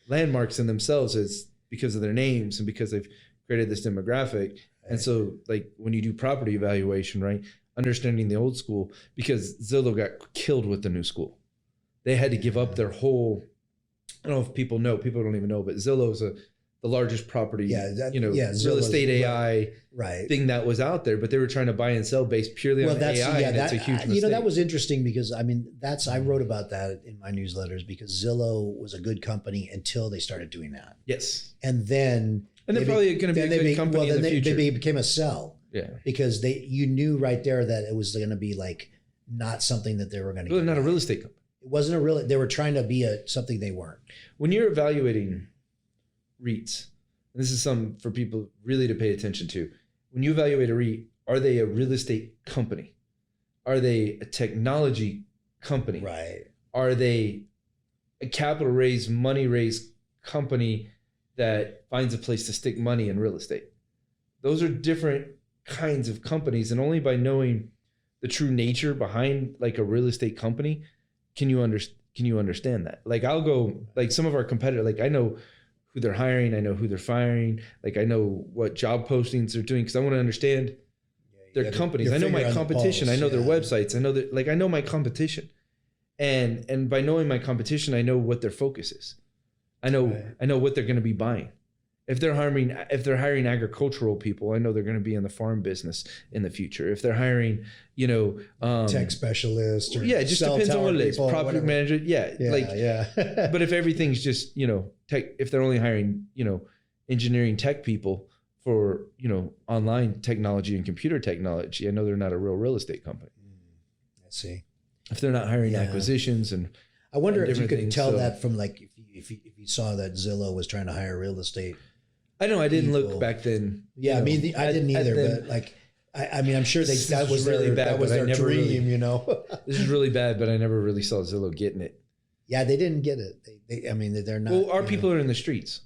landmarks in themselves as because of their names and because they've created this demographic. And so like when you do property evaluation, right, understanding the old school, because Zillow got killed with the new school. They had to give up their whole, I don't know if people know, people don't even know, but Zillow is the largest property, real estate AI thing that was out there, but they were trying to buy and sell based purely on AI, and it's a huge mistake. That was interesting because I wrote about that in my newsletters because Zillow was a good company until they started doing that. Yes. And then they're probably going to be a good company in the future. They became a sell. Yeah. Because you knew right there that it was going to be like not something that they were going to. Well, they're not a real estate company. It wasn't they were trying to be something they weren't. When you're evaluating REITs, and this is something for people really to pay attention to. When you evaluate a REIT, are they a real estate company? Are they a technology company? Right. Are they a capital raise, money raise company that finds a place to stick money in real estate? Those are different kinds of companies, and only by knowing the true nature behind like a real estate company can you understand that. Like I'll go like some of our competitors, like I know who they're hiring, I know who they're firing, like I know what job postings they're doing because I want to understand their companies. I know my competition, I know their websites, I know that, like I know my competition, and by knowing my competition, I know what their focus is. I know what they're going to be buying. If they're hiring agricultural people, I know they're going to be in the farm business in the future. If they're hiring, tech specialists, or it just depends on what it is. Property manager, But if everything's just tech, if they're only hiring engineering tech people for online technology and computer technology, I know they're not a real estate company. I see. If they're not hiring acquisitions and I wonder if you could things, tell that from like if you saw that Zillow was trying to hire real estate. I know I didn't look back then. Yeah, I mean, I didn't either. But like, I mean, I'm sure that was really bad. That was their dream, This is really bad, but I never really saw Zillow getting it. Yeah, they didn't get it. They're not. Well, our people are in the streets,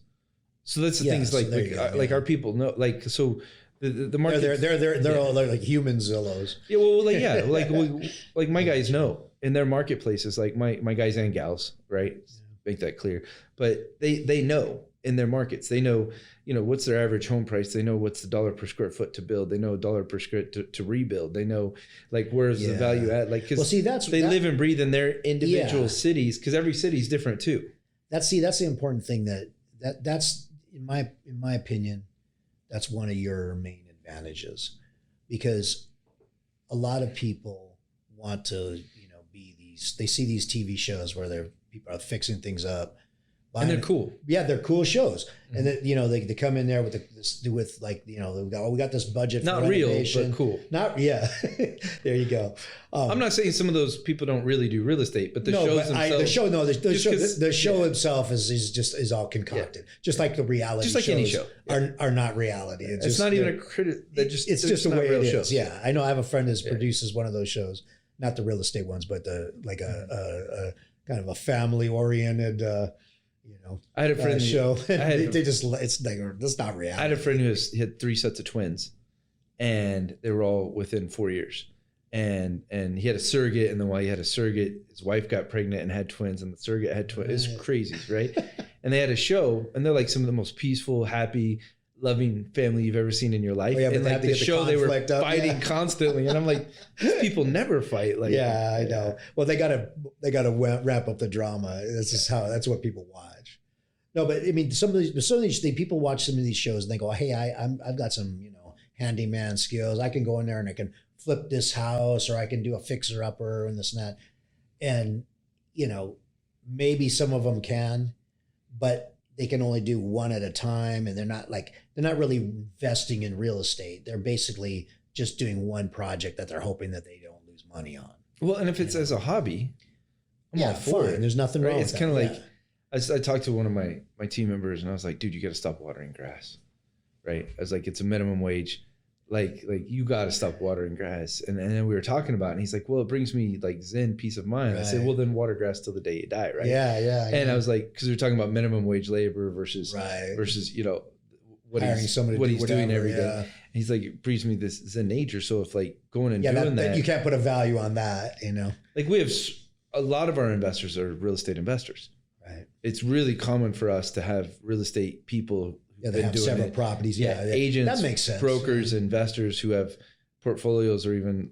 so that's the things. Like our people know. Like so, the market. They're all like human Zillows. Yeah, well, like my guys know in their marketplaces. Like my guys and gals, right? Make that clear. But they know in their markets. They know, what's their average home price. They know what's the dollar per square foot to build. They know $1 per square to rebuild. They know like where's the value at. Like because they live and breathe in their individual cities because every city is different too. That's the important thing that's in my opinion, that's one of your main advantages because a lot of people want to they see these TV shows where people are fixing things up. And they're cool. Yeah, they're cool shows. Mm-hmm. And then, they come in there with we got this budget not for renovation. Real, but cool. There you go. I'm not saying some of those people don't really do real estate, but the show itself is all concocted. Yeah. Just like the reality shows any show. Are not reality. It's not even a critic. It's just the way it is. Shows. Yeah. I know I have a friend that produces one of those shows, not the real estate ones, but a kind of a family oriented I had a friend show. It's not reality. I had a friend who had 3 sets of twins, and they were all within 4 years. And he had a surrogate, and then while he had a surrogate, his wife got pregnant and had twins, and the surrogate had twins. It's crazy, right? And they had a show, and they're like some of the most peaceful, happy, loving family you've ever seen in your life. Oh, yeah, but and they like had to the get the show, they were conflict up, fighting yeah. constantly. And I'm like, these people never fight. Like, Yeah, I know. Well, they gotta wrap up the drama. That's what people watch. No, but I mean, some of these people watch some of these shows and they go, "Hey, I've got some, handyman skills. I can go in there and I can flip this house, or I can do a fixer upper and this and that." And maybe some of them can, but they can only do one at a time, and they're not really investing in real estate. They're basically just doing one project that they're hoping that they don't lose money on. well, and if it's as a hobby, I'm all for fine. it. There's nothing wrong Right? with It's that. kind of like, Yeah. I talked to one of my team members and I was like, dude, you got to stop watering grass. Right. I was like, it's a minimum wage. Like you got to stop watering grass. And then we were talking about it and he's like, well, it brings me like Zen peace of mind. I said, Right. well, then water grass till the day you die. Right. Yeah. And I was like, cause we were talking about minimum wage labor versus, Right. what Hiring he's, somebody what to do he's doing whatever, every day. yeah. And he's like, it brings me this Zen nature. So if like going and doing that, you can't put a value on that, like we have a lot of our investors are real estate investors. Right. It's really common for us to have real estate people Yeah, they have several properties. Yeah, agents, that makes sense. brokers, investors who have portfolios, or even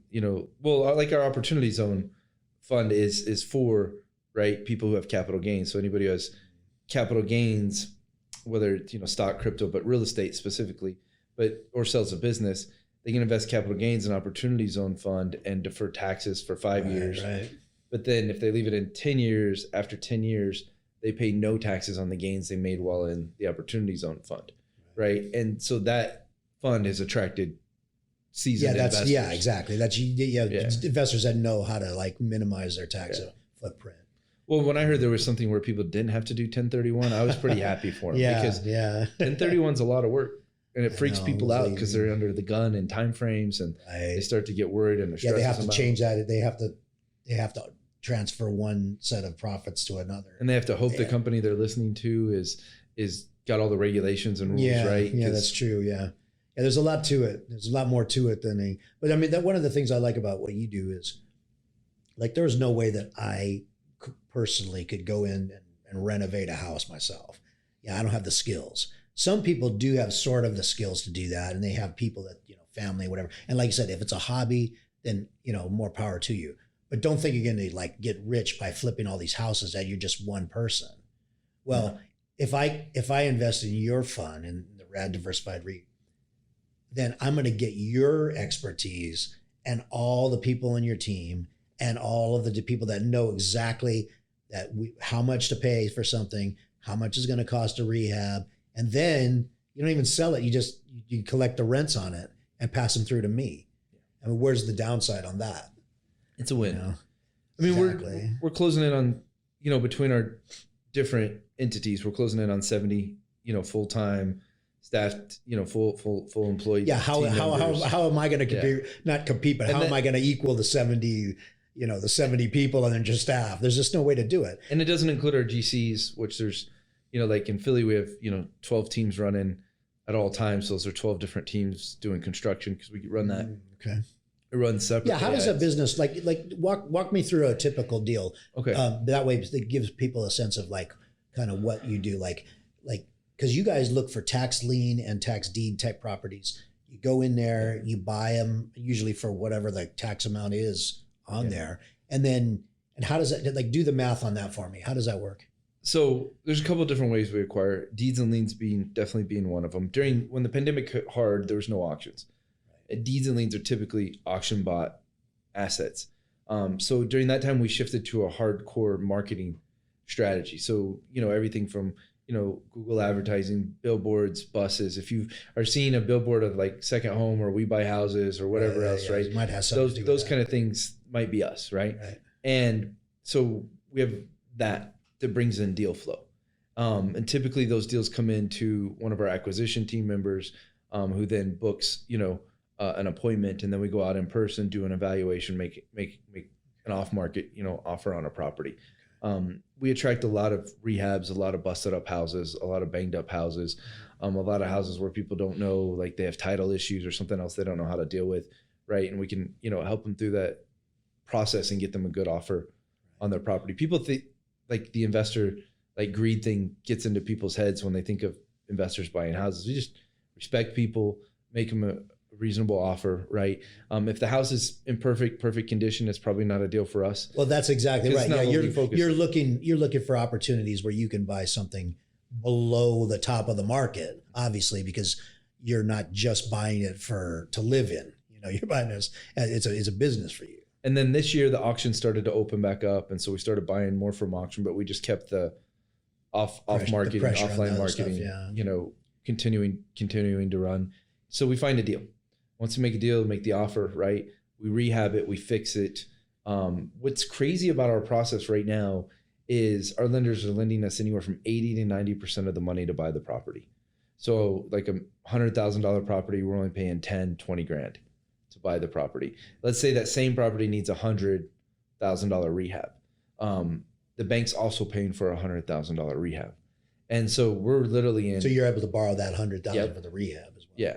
like our opportunity zone fund is for people who have capital gains. So anybody who has capital gains, whether it's stock, crypto, but real estate specifically, or sells a business, they can invest capital gains in opportunity zone fund and defer taxes for 5 years. Right. But then if they leave it in 10 years, after 10 years, they pay no taxes on the gains they made while in the opportunity zone fund. Right. And so that fund has attracted seasoned investors. Yeah, exactly. Investors that know how to minimize their tax footprint. Well, when I heard there was something where people didn't have to do 1031, I was pretty happy for them because 1031 is a lot of work. And it freaks people out because they're under the gun and time frames, and they start to get worried and they have to change that. They have to transfer one set of profits to another, and they have to hope the company they're listening to is got all the regulations and rules right. Yeah, that's true. Yeah, there's a lot to it. There's a lot more to it than but I mean, that one of the things I like about what you do is, like, there's no way that I personally could go in and renovate a house myself. Yeah, I don't have the skills. Some people do have sort of the skills to do that, and they have people that, family, whatever. And like you said, if it's a hobby, then, more power to you. But don't think you're going to get rich by flipping all these houses that you're just one person. Well, if I invest in your fund, in the RAD Diversified REIT, then I'm going to get your expertise and all the people on your team and all of the people that know exactly how much to pay for something, how much is going to cost a rehab. And then you don't even sell it. You collect the rents on it and pass them through to me. I mean, where's the downside on that? It's a win. I mean, we're closing in on, between our different entities, we're closing in on 70, full-time staffed, full employee. Yeah. How am I going to compete? Not compete, but how am I going to equal the 70, the 70 people and then just staff? There's just no way to do it. And it doesn't include our GCs, which there's, like in Philly, we have, 12 teams running at all times. So those are 12 different teams doing construction because we run that. Okay. It runs separately. Yeah. How does that business, walk me through a typical deal? Okay. That way it gives people a sense of kind of what you do. Because you guys look for tax lien and tax deed type properties. You go in there, you buy them usually for whatever the tax amount is on there. And how does that, do the math on that for me? How does that work? So there's a couple of different ways we acquire deeds and liens definitely being one of them. When the pandemic hit hard, there was no auctions. Deeds and liens are typically auction bought assets. So during that time, we shifted to a hardcore marketing strategy. So, everything from, Google advertising, billboards, buses. If you are seeing a billboard of second home or we buy houses or whatever else, right? It might have something to do with those that. kind of things might be us, right? And so we have that brings in deal flow. And typically those deals come into one of our acquisition team members who then books, an appointment, and then we go out in person, do an evaluation, make an off market, offer on a property. We attract a lot of rehabs, a lot of busted up houses, a lot of banged up houses, a lot of houses where people don't know, they have title issues or something else they don't know how to deal with, right? And we can, help them through that process and get them a good offer on their property. People think the investor, greed thing gets into people's heads when they think of investors buying houses. We respect people, make them a reasonable offer, right? If the house is in perfect condition, it's probably not a deal for us. Well, that's exactly right. Yeah, You're you're looking for opportunities where you can buy something below the top of the market, obviously, because you're not just buying it to live in. You know, you're buying this. It's a business for you. And then this year the auction started to open back up, and so we started buying more from auction, but we just kept the off marketing, offline marketing, stuff, you know, continuing to run. So we find a deal. Once we make a deal, make the offer, right? We rehab it, we fix it. What's crazy about our process right now is our lenders are lending us anywhere from 80 to 90% of the money to buy the property. So like $100,000 property, we're only paying 10, 20 grand to buy the property. Let's say that same property needs $100,000 rehab. The bank's also paying for $100,000 rehab. And so we're literally in. So you're able to borrow that $100,000 Yep. for the rehab as well. Yeah.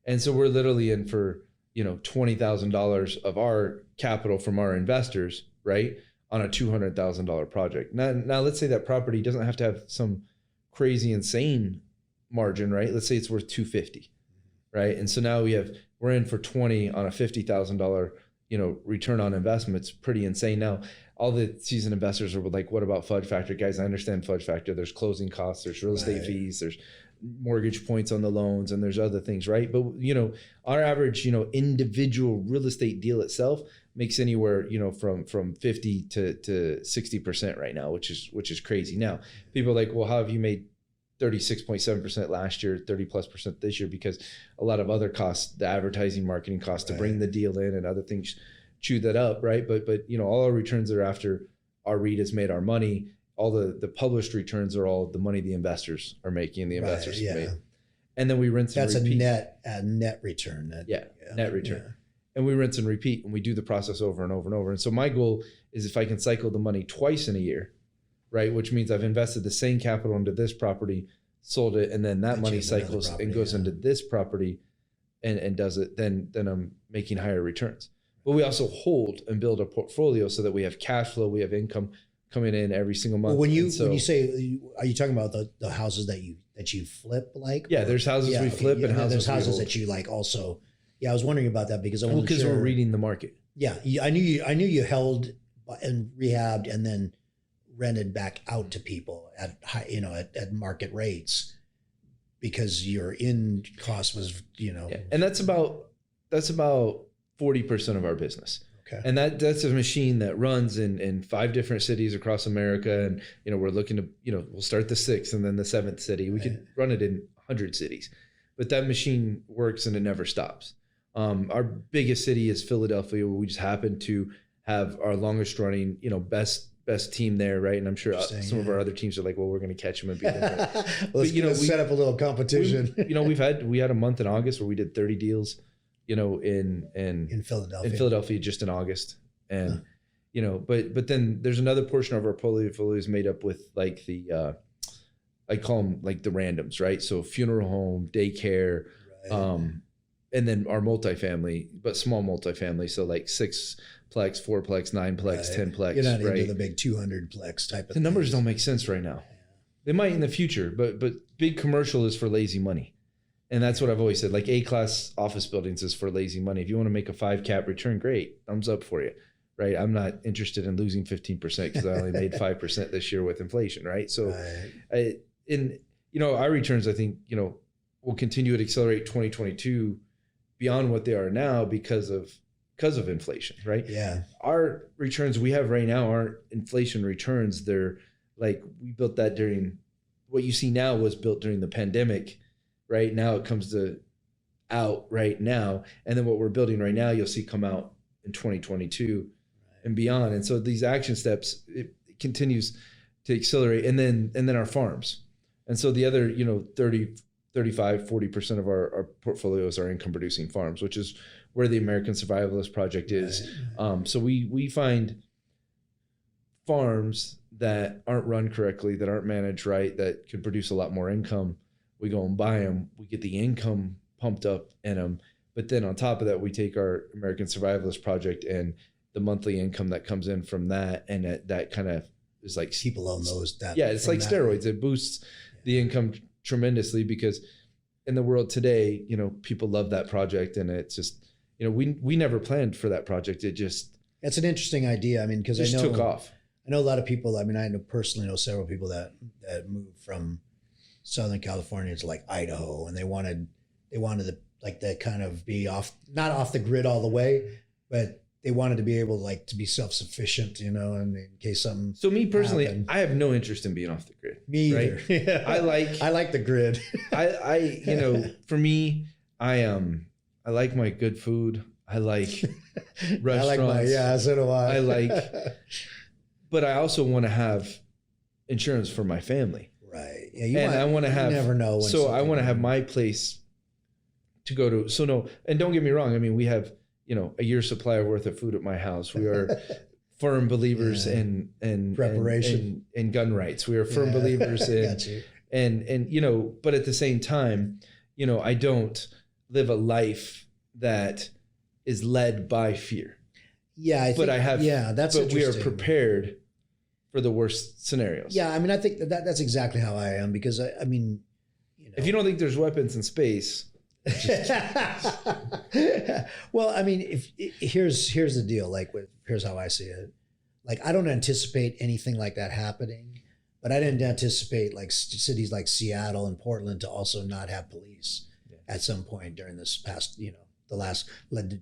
And so we're literally in for, you know, $20,000 of our capital from our investors, right? On a $200,000 project. Now let's say that property doesn't have to have some crazy insane margin, right? Let's say it's worth $250,000, right? And so now we're in for 20 on a $50,000, you know, return on investment. It's pretty insane. Now, all the seasoned investors are like, what about FUD factor? Guys, I understand FUD factor. There's closing costs, there's real estate fees, there's mortgage points on the loans, and there's other things, right? But, you know, our average, you know, individual real estate deal itself makes anywhere, you know, from 50 to 60% right now, which is crazy. Now, people are like, well, how have you made 36.7% last year, 30+% this year? Because a lot of other costs, the advertising, marketing costs to bring the deal in and other things chew that up, right? But you know, all our returns are after our REIT has made our money. All the published returns are all the money the investors are making, the investors have made. And then we rinse and repeat. That's a net return. Net return. Yeah. And we rinse and repeat, and we do the process over and over and over. And so my goal is if I can cycle the money twice in a year, right? Which means I've invested the same capital into this property, sold it, and then that money cycles and goes into this property and does it, then I'm making higher returns. But we also hold and build a portfolio so that we have cash flow, we have income coming in every single month. Well, when you say, are you talking about the houses that you flip like? Yeah, there's houses we flip and there's houses that you like also. Yeah, I was wondering about that because we're reading the market. Yeah, I knew you held and rehabbed and then rented back out to people at high, you know, at market rates because your in cost was, you know. Yeah. And that's about 40% of our business. Okay. And that's a machine that runs in 5 different cities across America. And, you know, we're looking to, you know, we'll start the 6th and then the 7th city. We could run it in 100 cities, but that machine works and it never stops. Our biggest city is Philadelphia, where we just happen to have our longest running, you know, best team there, right? And I'm sure some of our other teams are like, well, we're going to catch them and beat them. Let's set up a little competition. We had a month in August where we did 30 deals, you know, in Philadelphia just in August, and you know, but then there's another portion of our portfolio is made up with like the I call them like the randoms, right? So funeral home, daycare, and then our multifamily, but small multifamily, so like 6plex, 4plex, 9plex, 10plex. You're not right? into the big 200plex type of. The numbers don't make sense right now. They might in the future, but big commercial is for lazy money. And that's what I've always said. Like A-class office buildings is for lazy money. If you want to make a 5 cap return, great, thumbs up for you, right? I'm not interested in losing 15% because I only made 5% this year with inflation, right? So, our returns, I think, you know, will continue to accelerate 2022 beyond what they are now because of inflation, right? Yeah. Our returns we have right now aren't inflation returns. They're like, we built that during, what you see now was built during the pandemic. Right now it comes out right now. And then what we're building right now, you'll see come out in 2022 and beyond. And so these action steps, it continues to accelerate. And then our farms. And so the other, you know, 30, 35, 40% of our portfolios are income producing farms, which is where the American Survivalist Project is. So we find farms that aren't run correctly, that aren't managed right, that could produce a lot more income. We go and buy them. We get the income pumped up in them. But then on top of that, we take our American Survivalist Project and the monthly income that comes in from that. And that kind of is like, people own those. It's like steroids. It boosts the income tremendously because in the world today, you know, people love that project, and it's just, you know, we never planned for that project. It just, It's an interesting idea. I mean, because I know took off. I know a lot of people. I mean, I know several people that moved from Southern California to like Idaho, and they wanted to kind of be not off the grid all the way, but they wanted to be able to be self-sufficient, you know, and in case something. So me personally, happened. I have no interest in being off the grid. Me either. Right? Yeah. I like the grid. I you know, for me, I like my good food. I like restaurants. So do I. I like, but I also want to have insurance for my family. Right. Yeah. I want to have. You never know. When so I want to have my place to go to. So no, and don't get me wrong. I mean, we have, you know, a year's supply worth of food at my house. We are firm believers in preparation and gun rights. We are firm believers in and you know, but at the same time, you know, I don't live a life that is led by fear. Yeah, that's but we are interesting. prepared for the worst scenarios. Yeah, I mean, I think that's exactly how I am, because I mean, you know, if you don't think there's weapons in space. Well, I mean, here's the deal. Here's how I see it. Like, I don't anticipate anything like that happening, but I didn't anticipate like cities like Seattle and Portland to also not have police at some point during this past, you know,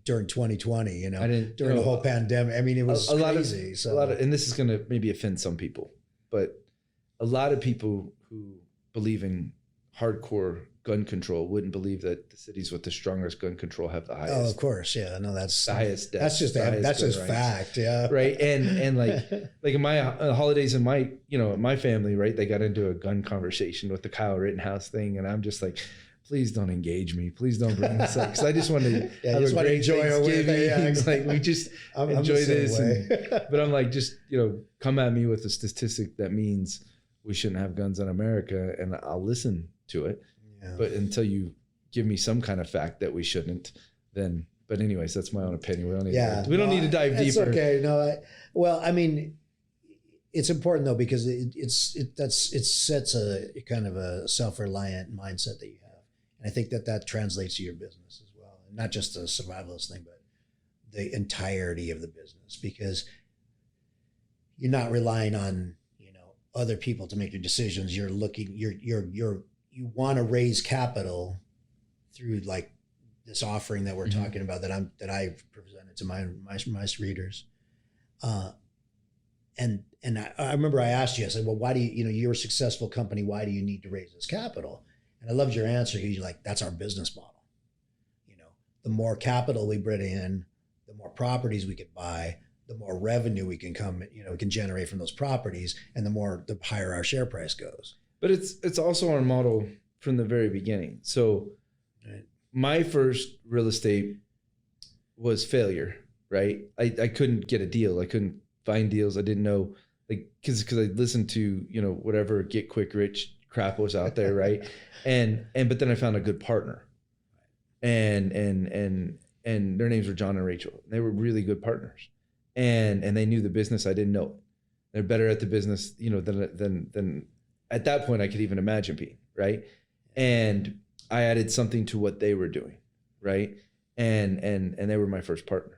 during 2020, you know, during the whole pandemic. I mean, it was crazy. And this is going to maybe offend some people, but a lot of people who believe in hardcore gun control wouldn't believe that the cities with the strongest gun control have the highest. Oh, of course, yeah. No, that's the highest. That's just fact, yeah. Right, and like in my holidays in my, you know, my family, right, they got into a gun conversation with the Kyle Rittenhouse thing, and I'm just like, please don't engage me. Please don't bring this up, because I just want to have a great Thanksgiving. Yeah. Like, we just enjoy this. But I'm like, just, you know, come at me with a statistic that means we shouldn't have guns in America, and I'll listen to it. Yeah. But until you give me some kind of fact that we shouldn't, then. But anyways, that's my own opinion. We don't need to dive deeper. It's okay. No, well, I mean, it's important though, because it sets a kind of a self-reliant mindset that you have. And I think that translates to your business as well. And not just the survivalist thing, but the entirety of the business, because you're not relying on, you know, other people to make your decisions. You're looking, you want to raise capital through like this offering that we're talking about, that I've presented to my readers. And I remember I asked you, I said, well, why do you're a successful company, why do you need to raise this capital? And I loved your answer, because you're like, that's our business model. You know, the more capital we bring in, the more properties we could buy, the more revenue we can we can generate from those properties, and the higher our share price goes. But it's also our model from the very beginning. So my first real estate was failure, right? I couldn't get a deal. I couldn't find deals. I didn't know, like, because I listened to, you know, whatever get quick rich crap was out there, right? But then I found a good partner, and their names were John and Rachel. They were really good partners, and they knew the business. I didn't know it. They're better at the business, you know, than at that point I could even imagine being, right? And I added something to what they were doing, right? And they were my first partner.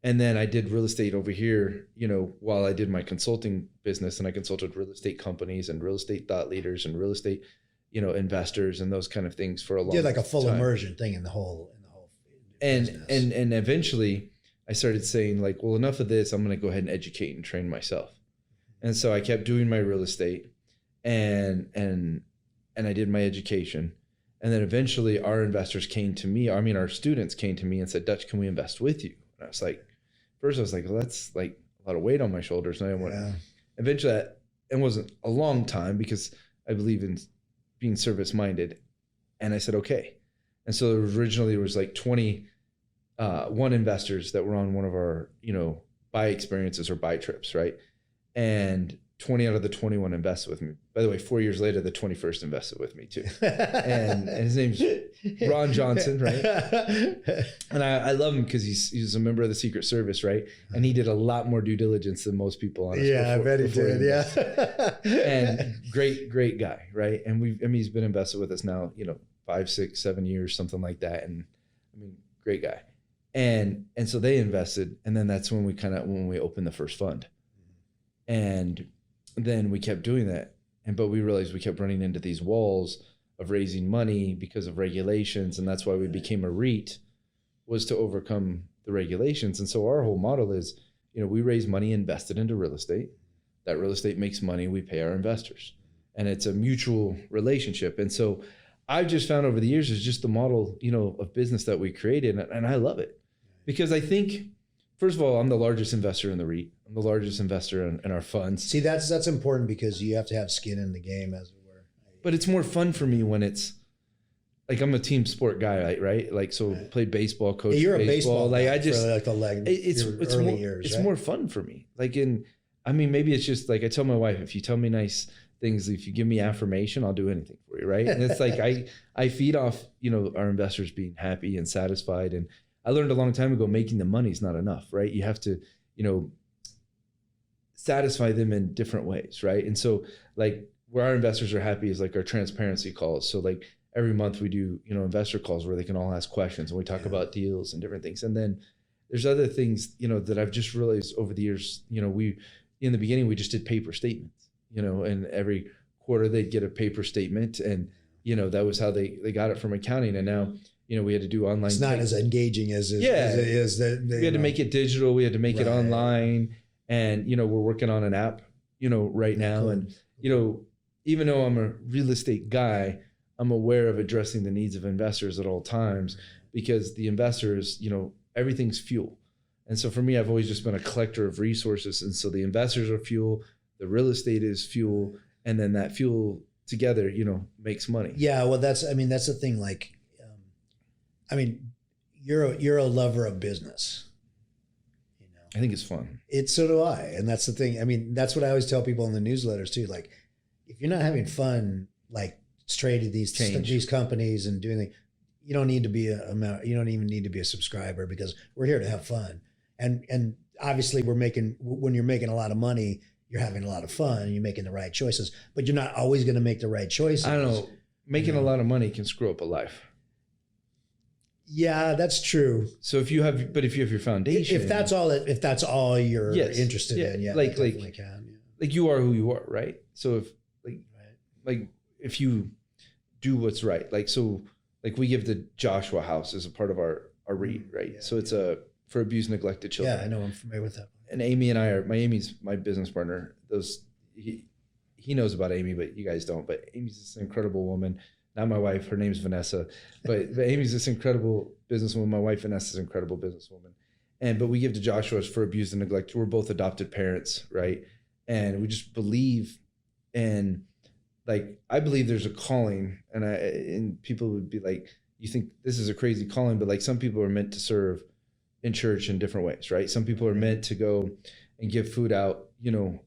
And then I did real estate over here, you know, while I did my consulting business, and I consulted real estate companies and real estate thought leaders and real estate, you know, investors and those kind of things for a long time. Did like a full immersion thing in the whole business. And eventually I started saying, like, well, enough of this. I'm going to go ahead and educate and train myself. And so I kept doing my real estate, and I did my education. And then eventually our investors came to me. I mean, our students came to me and said, Dutch, can we invest with you? And I was like, first I was like, well, that's like a lot of weight on my shoulders. And I didn't want eventually it wasn't a long time, because I believe in being service-minded. And I said, okay. And so originally there was like 21 investors that were on one of our, you know, buy experiences or buy trips, right? And 20 out of the 21 invested with me. By the way, 4 years later, the 21st invested with me too. And his name's Ron Johnson, right? And I love him because he's a member of the Secret Service, right? And he did a lot more due diligence than most people on us. Yeah, I bet he did. Yeah. And great guy, right? And he's been invested with us now, you know, 5, 6, 7 years, something like that. And I mean, great guy. And so they invested. And then that's when we opened the first fund. And then we kept doing that. But we realized we kept running into these walls of raising money because of regulations. And that's why we became a REIT, was to overcome the regulations. And so our whole model is, we raise money invested into real estate. That real estate makes money, we pay our investors. And it's a mutual relationship. And so I've just found over the years is just the model, of business that we created. And I love it because I think, first of all, I'm the largest investor in the REIT. I'm the largest investor in our funds. See, that's important because you have to have skin in the game, as it were. But it's more fun for me when it's like, I'm a team sport guy, right? Like, so Right. played baseball, coach. You're a baseball like guy I just, for like the it's early more, years. it's right? more fun for me. Like maybe it's just like, I tell my wife, if you tell me nice things, if you give me affirmation, I'll do anything for you. Right. And it's like, I feed off, our investors being happy and satisfied. And I learned a long time ago, making the money is not enough, right? You have to, satisfy them in different ways. Right. And so like where our investors are happy is like our transparency calls. So like every month we do, investor calls where they can all ask questions and we talk about deals and different things. And then there's other things, that I've just realized over the years, in the beginning, we just did paper statements, and every quarter they'd get a paper statement. And, that was how they got it from accounting. And now, we had to do online. It's not as engaging as it is. We had to make it digital. We had to make it online. And, we're working on an app, right now. Cool. And, even though I'm a real estate guy, I'm aware of addressing the needs of investors at all times because the investors, everything's fuel. And so for me, I've always just been a collector of resources. And so the investors are fuel, the real estate is fuel, and then that fuel together, makes money. Yeah. Well, that's the thing. Like, you're a lover of business. I think it's fun. So do I. And that's the thing. That's what I always tell people in the newsletters too. Like, if you're not having fun, like trading these companies and doing things, you don't need to be you don't even need to be a subscriber because we're here to have fun. And obviously when you're making a lot of money, you're having a lot of fun and you're making the right choices, but you're not always going to make the right choices. I don't know. Making a lot of money can screw up a life. Yeah, that's true. So if you have your foundation, if that's all you're interested in, yeah, like you are who you are, right? So if if you do what's right, like we give the Joshua House as a part of our REIT, right? Yeah, so it's for abused, neglected children. Yeah, I know. I'm familiar with that. And Amy and Amy's my business partner. He knows about Amy, but you guys don't. But Amy's this incredible woman. Not my wife. Her name's Vanessa. But Amy's this incredible businesswoman. My wife Vanessa's an incredible businesswoman. But we give to Joshua's for abused and neglected. We're both adopted parents, right? And we just believe in, like, I believe there's a calling, and people would be like, you think this is a crazy calling, but like some people are meant to serve in church in different ways, right? Some people are meant to go and give food out,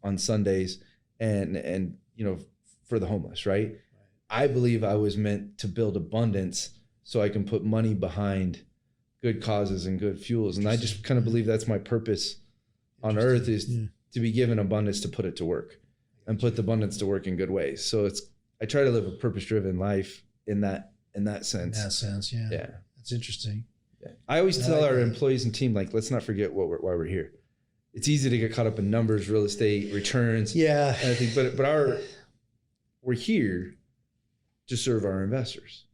on Sundays and for the homeless, right? I believe I was meant to build abundance so I can put money behind good causes and good fuels. And I just kind of believe that's my purpose on earth is to be given abundance to put it to work and put the abundance to work in good ways. So I try to live a purpose-driven life in that sense. In that sense, yeah. Yeah. That's interesting. Yeah. I always tell our employees and team, like, let's not forget why we're here. It's easy to get caught up in numbers, real estate, returns. Yeah. And I think, but we're here to serve our investors.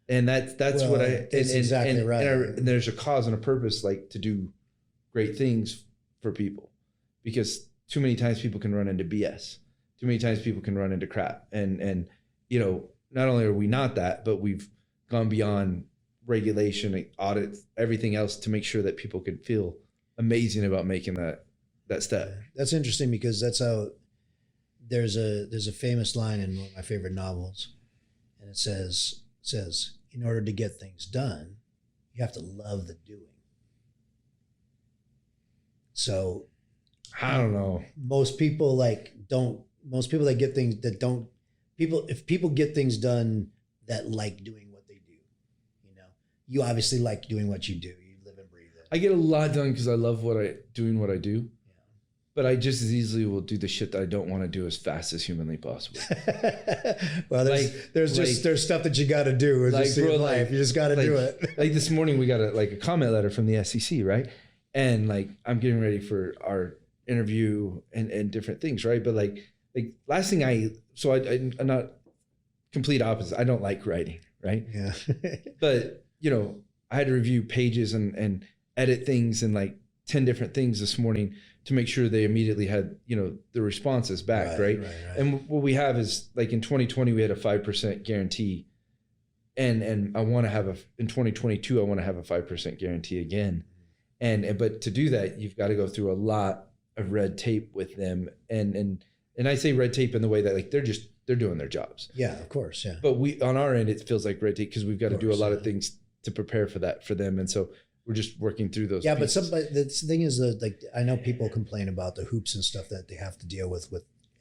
And that's what that's exactly right. And there's a cause and a purpose, like, to do great things for people, because too many times people can run into BS. Too many times people can run into crap. And not only are we not that, but we've gone beyond regulation, audits, everything else to make sure that people can feel amazing about making that step. That's interesting because that's how there's a famous line in one of my favorite novels, and it says, in order to get things done, you have to love the doing. So I don't know. Most people that get things that don't, if people get things done that like doing what they do, you obviously like doing what you do. You live and breathe it. I get a lot done because I love doing what I do. Yeah. but I just as easily will do the shit that I don't want to do as fast as humanly possible. Well, there's stuff that you got to do in life. You just got to do it. Like this morning, we got a comment letter from the SEC, right? And like I'm getting ready for our interview and different things, right? But like last thing I'm not complete opposite. I don't like writing, right? Yeah. But I had to review pages and edit things and like 10 different things this morning to make sure they immediately had, the responses back. Right. And what we have is like in 2020, we had a 5% guarantee. And I want to have in 2022, I want to have a 5% guarantee again. But to do that, you've got to go through a lot of red tape with them. And I say red tape in the way that like, they're doing their jobs. Yeah, of course. Yeah. But on our end, it feels like red tape because we've got to do a lot of things to prepare for that for them. And so we're just working through those. Yeah. Pieces. But the thing is that like, I know people complain about the hoops and stuff that they have to deal with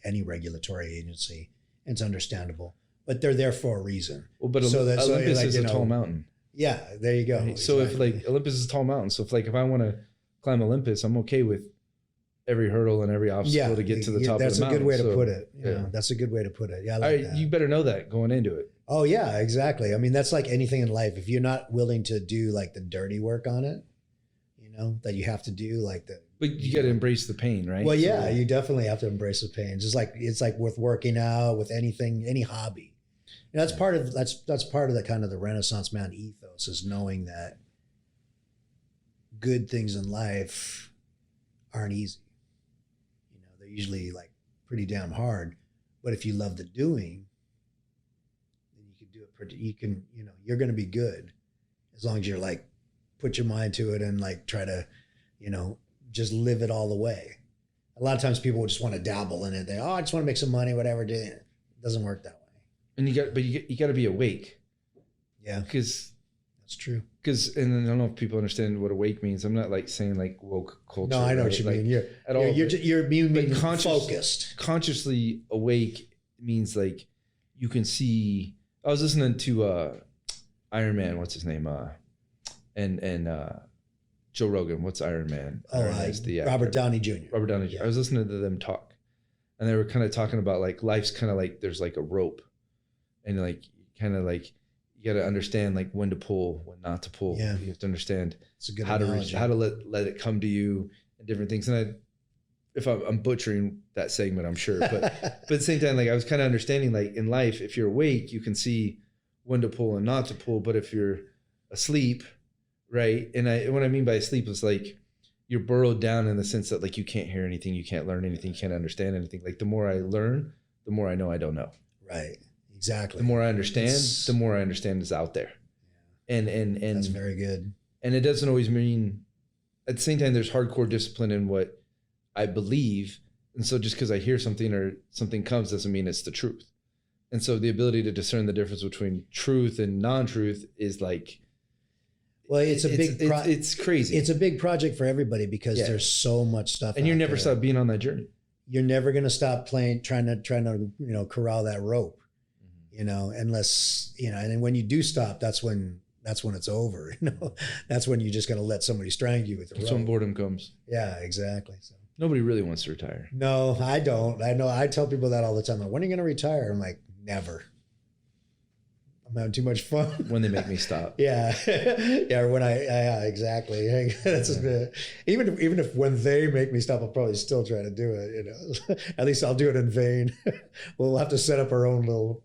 any regulatory agency. And it's understandable, but they're there for a reason. Well, but Olympus is a tall mountain. Yeah. There you go. Right? So if like Olympus is a tall mountain. So if I want to climb Olympus, I'm okay with every hurdle and every obstacle to get to the top of the mountain. That's a good way to put it. That's a good way to put it. Yeah. I like that. You better know that going into it. Oh yeah, exactly. I mean, that's like anything in life. If you're not willing to do like the dirty work on it, that you have to do but you got to embrace the pain, right? Well, yeah, you definitely have to embrace the pain. Just like, it's like with working out, with anything, any hobby. That's part of the kind of the Renaissance man ethos, is knowing that good things in life aren't easy. They're usually like pretty damn hard, but if you love the doing, then you can do it you're going to be good as long as you're like, put your mind to it and like try to, just live it all the way. A lot of times people just want to dabble in it. I just want to make some money, whatever. It doesn't work that way. And you got to be awake. Yeah. Because that's true. And I don't know if people understand what awake means. I'm not like saying like woke culture. No, I know what you mean. You're focused. Consciously awake means like you can see. I was listening to Iron Man. What's his name? And Joe Rogan. What's Iron Man? Robert Downey Jr. Robert Downey Jr. Yeah. I was listening to them talk, and they were kind of talking about like life's kind of like there's like a rope, and like kind of like you got to understand like when to pull, when not to pull. Yeah. You have to understand how to let it come to you and different things. And if I'm butchering that segment, I'm sure, but at the same time, like I was kind of understanding like in life, if you're awake, you can see when to pull and not to pull. But if you're asleep, right? And what I mean by asleep is like you're burrowed down in the sense that like you can't hear anything, you can't learn anything, you can't understand anything. Like the more I learn, the more I know I don't know. Right. Exactly. The more I understand, the more I understand is out there. Yeah. And that's very good. And it doesn't always mean, at the same time, there's hardcore discipline in what I believe. And so just because I hear something or something comes doesn't mean it's the truth. And so the ability to discern the difference between truth and non-truth is like, well, it's crazy. It's a big project for everybody because there's so much stuff. And you never stop being on that journey. You're never going to stop trying to corral that rope, unless, and then when you do stop, that's when it's over. That's when you just got to let somebody strangle you with the rope. That's when boredom comes. Yeah, exactly. So nobody really wants to retire. No, I don't. I know. I tell people that all the time. Like, when are you going to retire? I'm like, never. I'm having too much fun. When they make me stop. Yeah. Yeah. Exactly. That's even if when they make me stop, I'll probably still try to do it, At least I'll do it in vain. We'll have to set up our own little,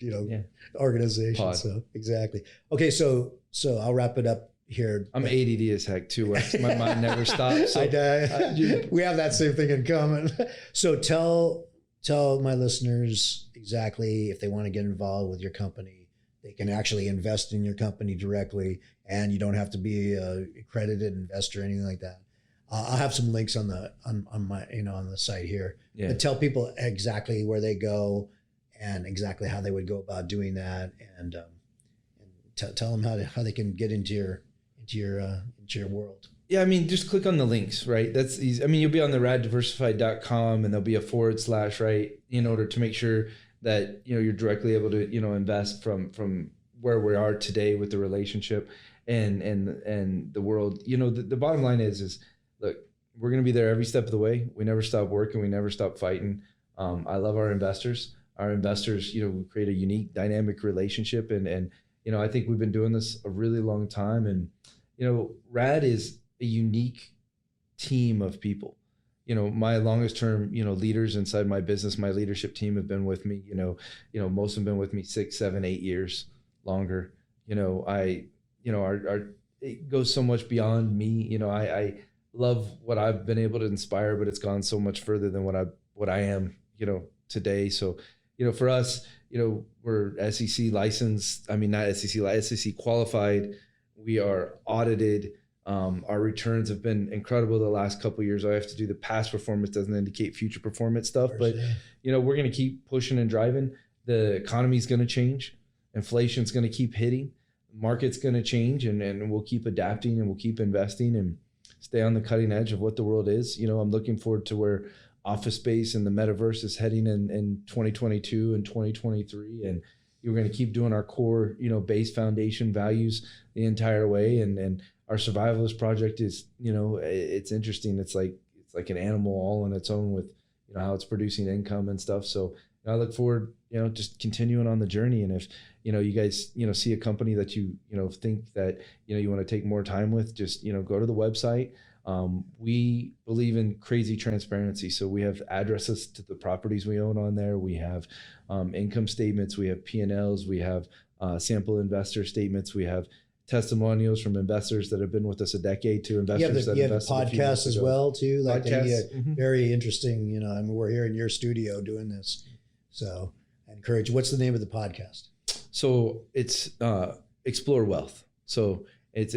organization. Pod. So exactly. Okay. So I'll wrap it up here. I'm ADD as heck too. My mind never stops. So we have that same thing in common. So tell my listeners exactly if they want to get involved with your company. They can actually invest in your company directly, and you don't have to be a accredited investor or anything like that. I'll have some links on my on the site here. Yeah. But tell people exactly where they go and exactly how they would go about doing that, and tell them how they can get into your world. Yeah, I mean, just click on the links, right? That's easy. I mean, you'll be on the raddiversified.com, and there'll be a / right, in order to make sure that you're directly able to invest from where we are today with the relationship and the world. The bottom line is look, we're going to be there every step of the way. We never stop working. We never stop fighting. I love our investors. Our investors, we create a unique dynamic relationship. And I think we've been doing this a really long time. And, RAD is a unique team of people. My longest term, leaders inside my business, my leadership team have been with me, most of them been with me 6, 7, 8 years longer. It goes so much beyond me. I love what I've been able to inspire, but it's gone so much further than what I am, today. So, for us, we're SEC licensed. I mean, not SEC qualified. We are audited. Our returns have been incredible the last couple of years. I have to do the past performance doesn't indicate future performance stuff, but we're going to keep pushing and driving. The economy is going to change. Inflation's going to keep hitting. Market's going to change, and we'll keep adapting, and we'll keep investing and stay on the cutting edge of what the world is. I'm looking forward to where office space and the metaverse is heading in 2022 and 2023. And we're going to keep doing our core, base foundation values the entire way. And our survivalist project is, it's interesting. It's like an animal all on its own with, how it's producing income and stuff. So I look forward, just continuing on the journey. And if, you guys, see a company that you think that, you want to take more time with, just, go to the website. We believe in crazy transparency. So we have addresses to the properties we own on there. We have income statements. We have P&Ls. We have sample investor statements. We have testimonials from investors that have been with us a decade to investors that invested a few months podcasts as ago. well too. Like Podcasts. very interesting. We're here in your studio doing this, so I encourage. What's the name of the podcast? So it's Explore Wealth. So it's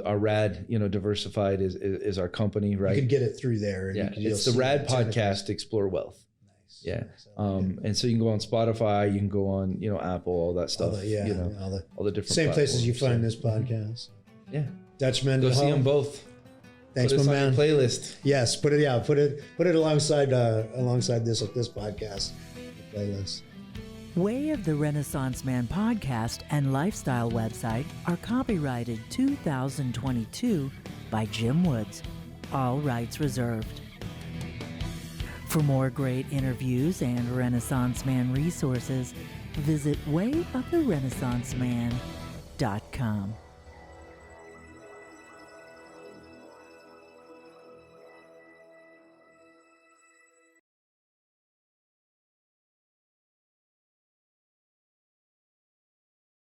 our RAD, Diversified is our company, right? You can get it through there. And it's the RAD podcast, Explore Wealth. Nice. Yeah. Nice. And so you can go on Spotify, you can go on, Apple, all that stuff. All the different same places you platforms. find this podcast. Yeah. Dutch Go Mendenhall. see them both. Thanks, Put us my on your man. playlist. Yes, put it alongside this podcast playlist. Way of the Renaissance Man podcast and lifestyle website are copyrighted 2022 by Jim Woods. All rights reserved. For more great interviews and Renaissance Man resources, visit wayoftherenaissanceman.com.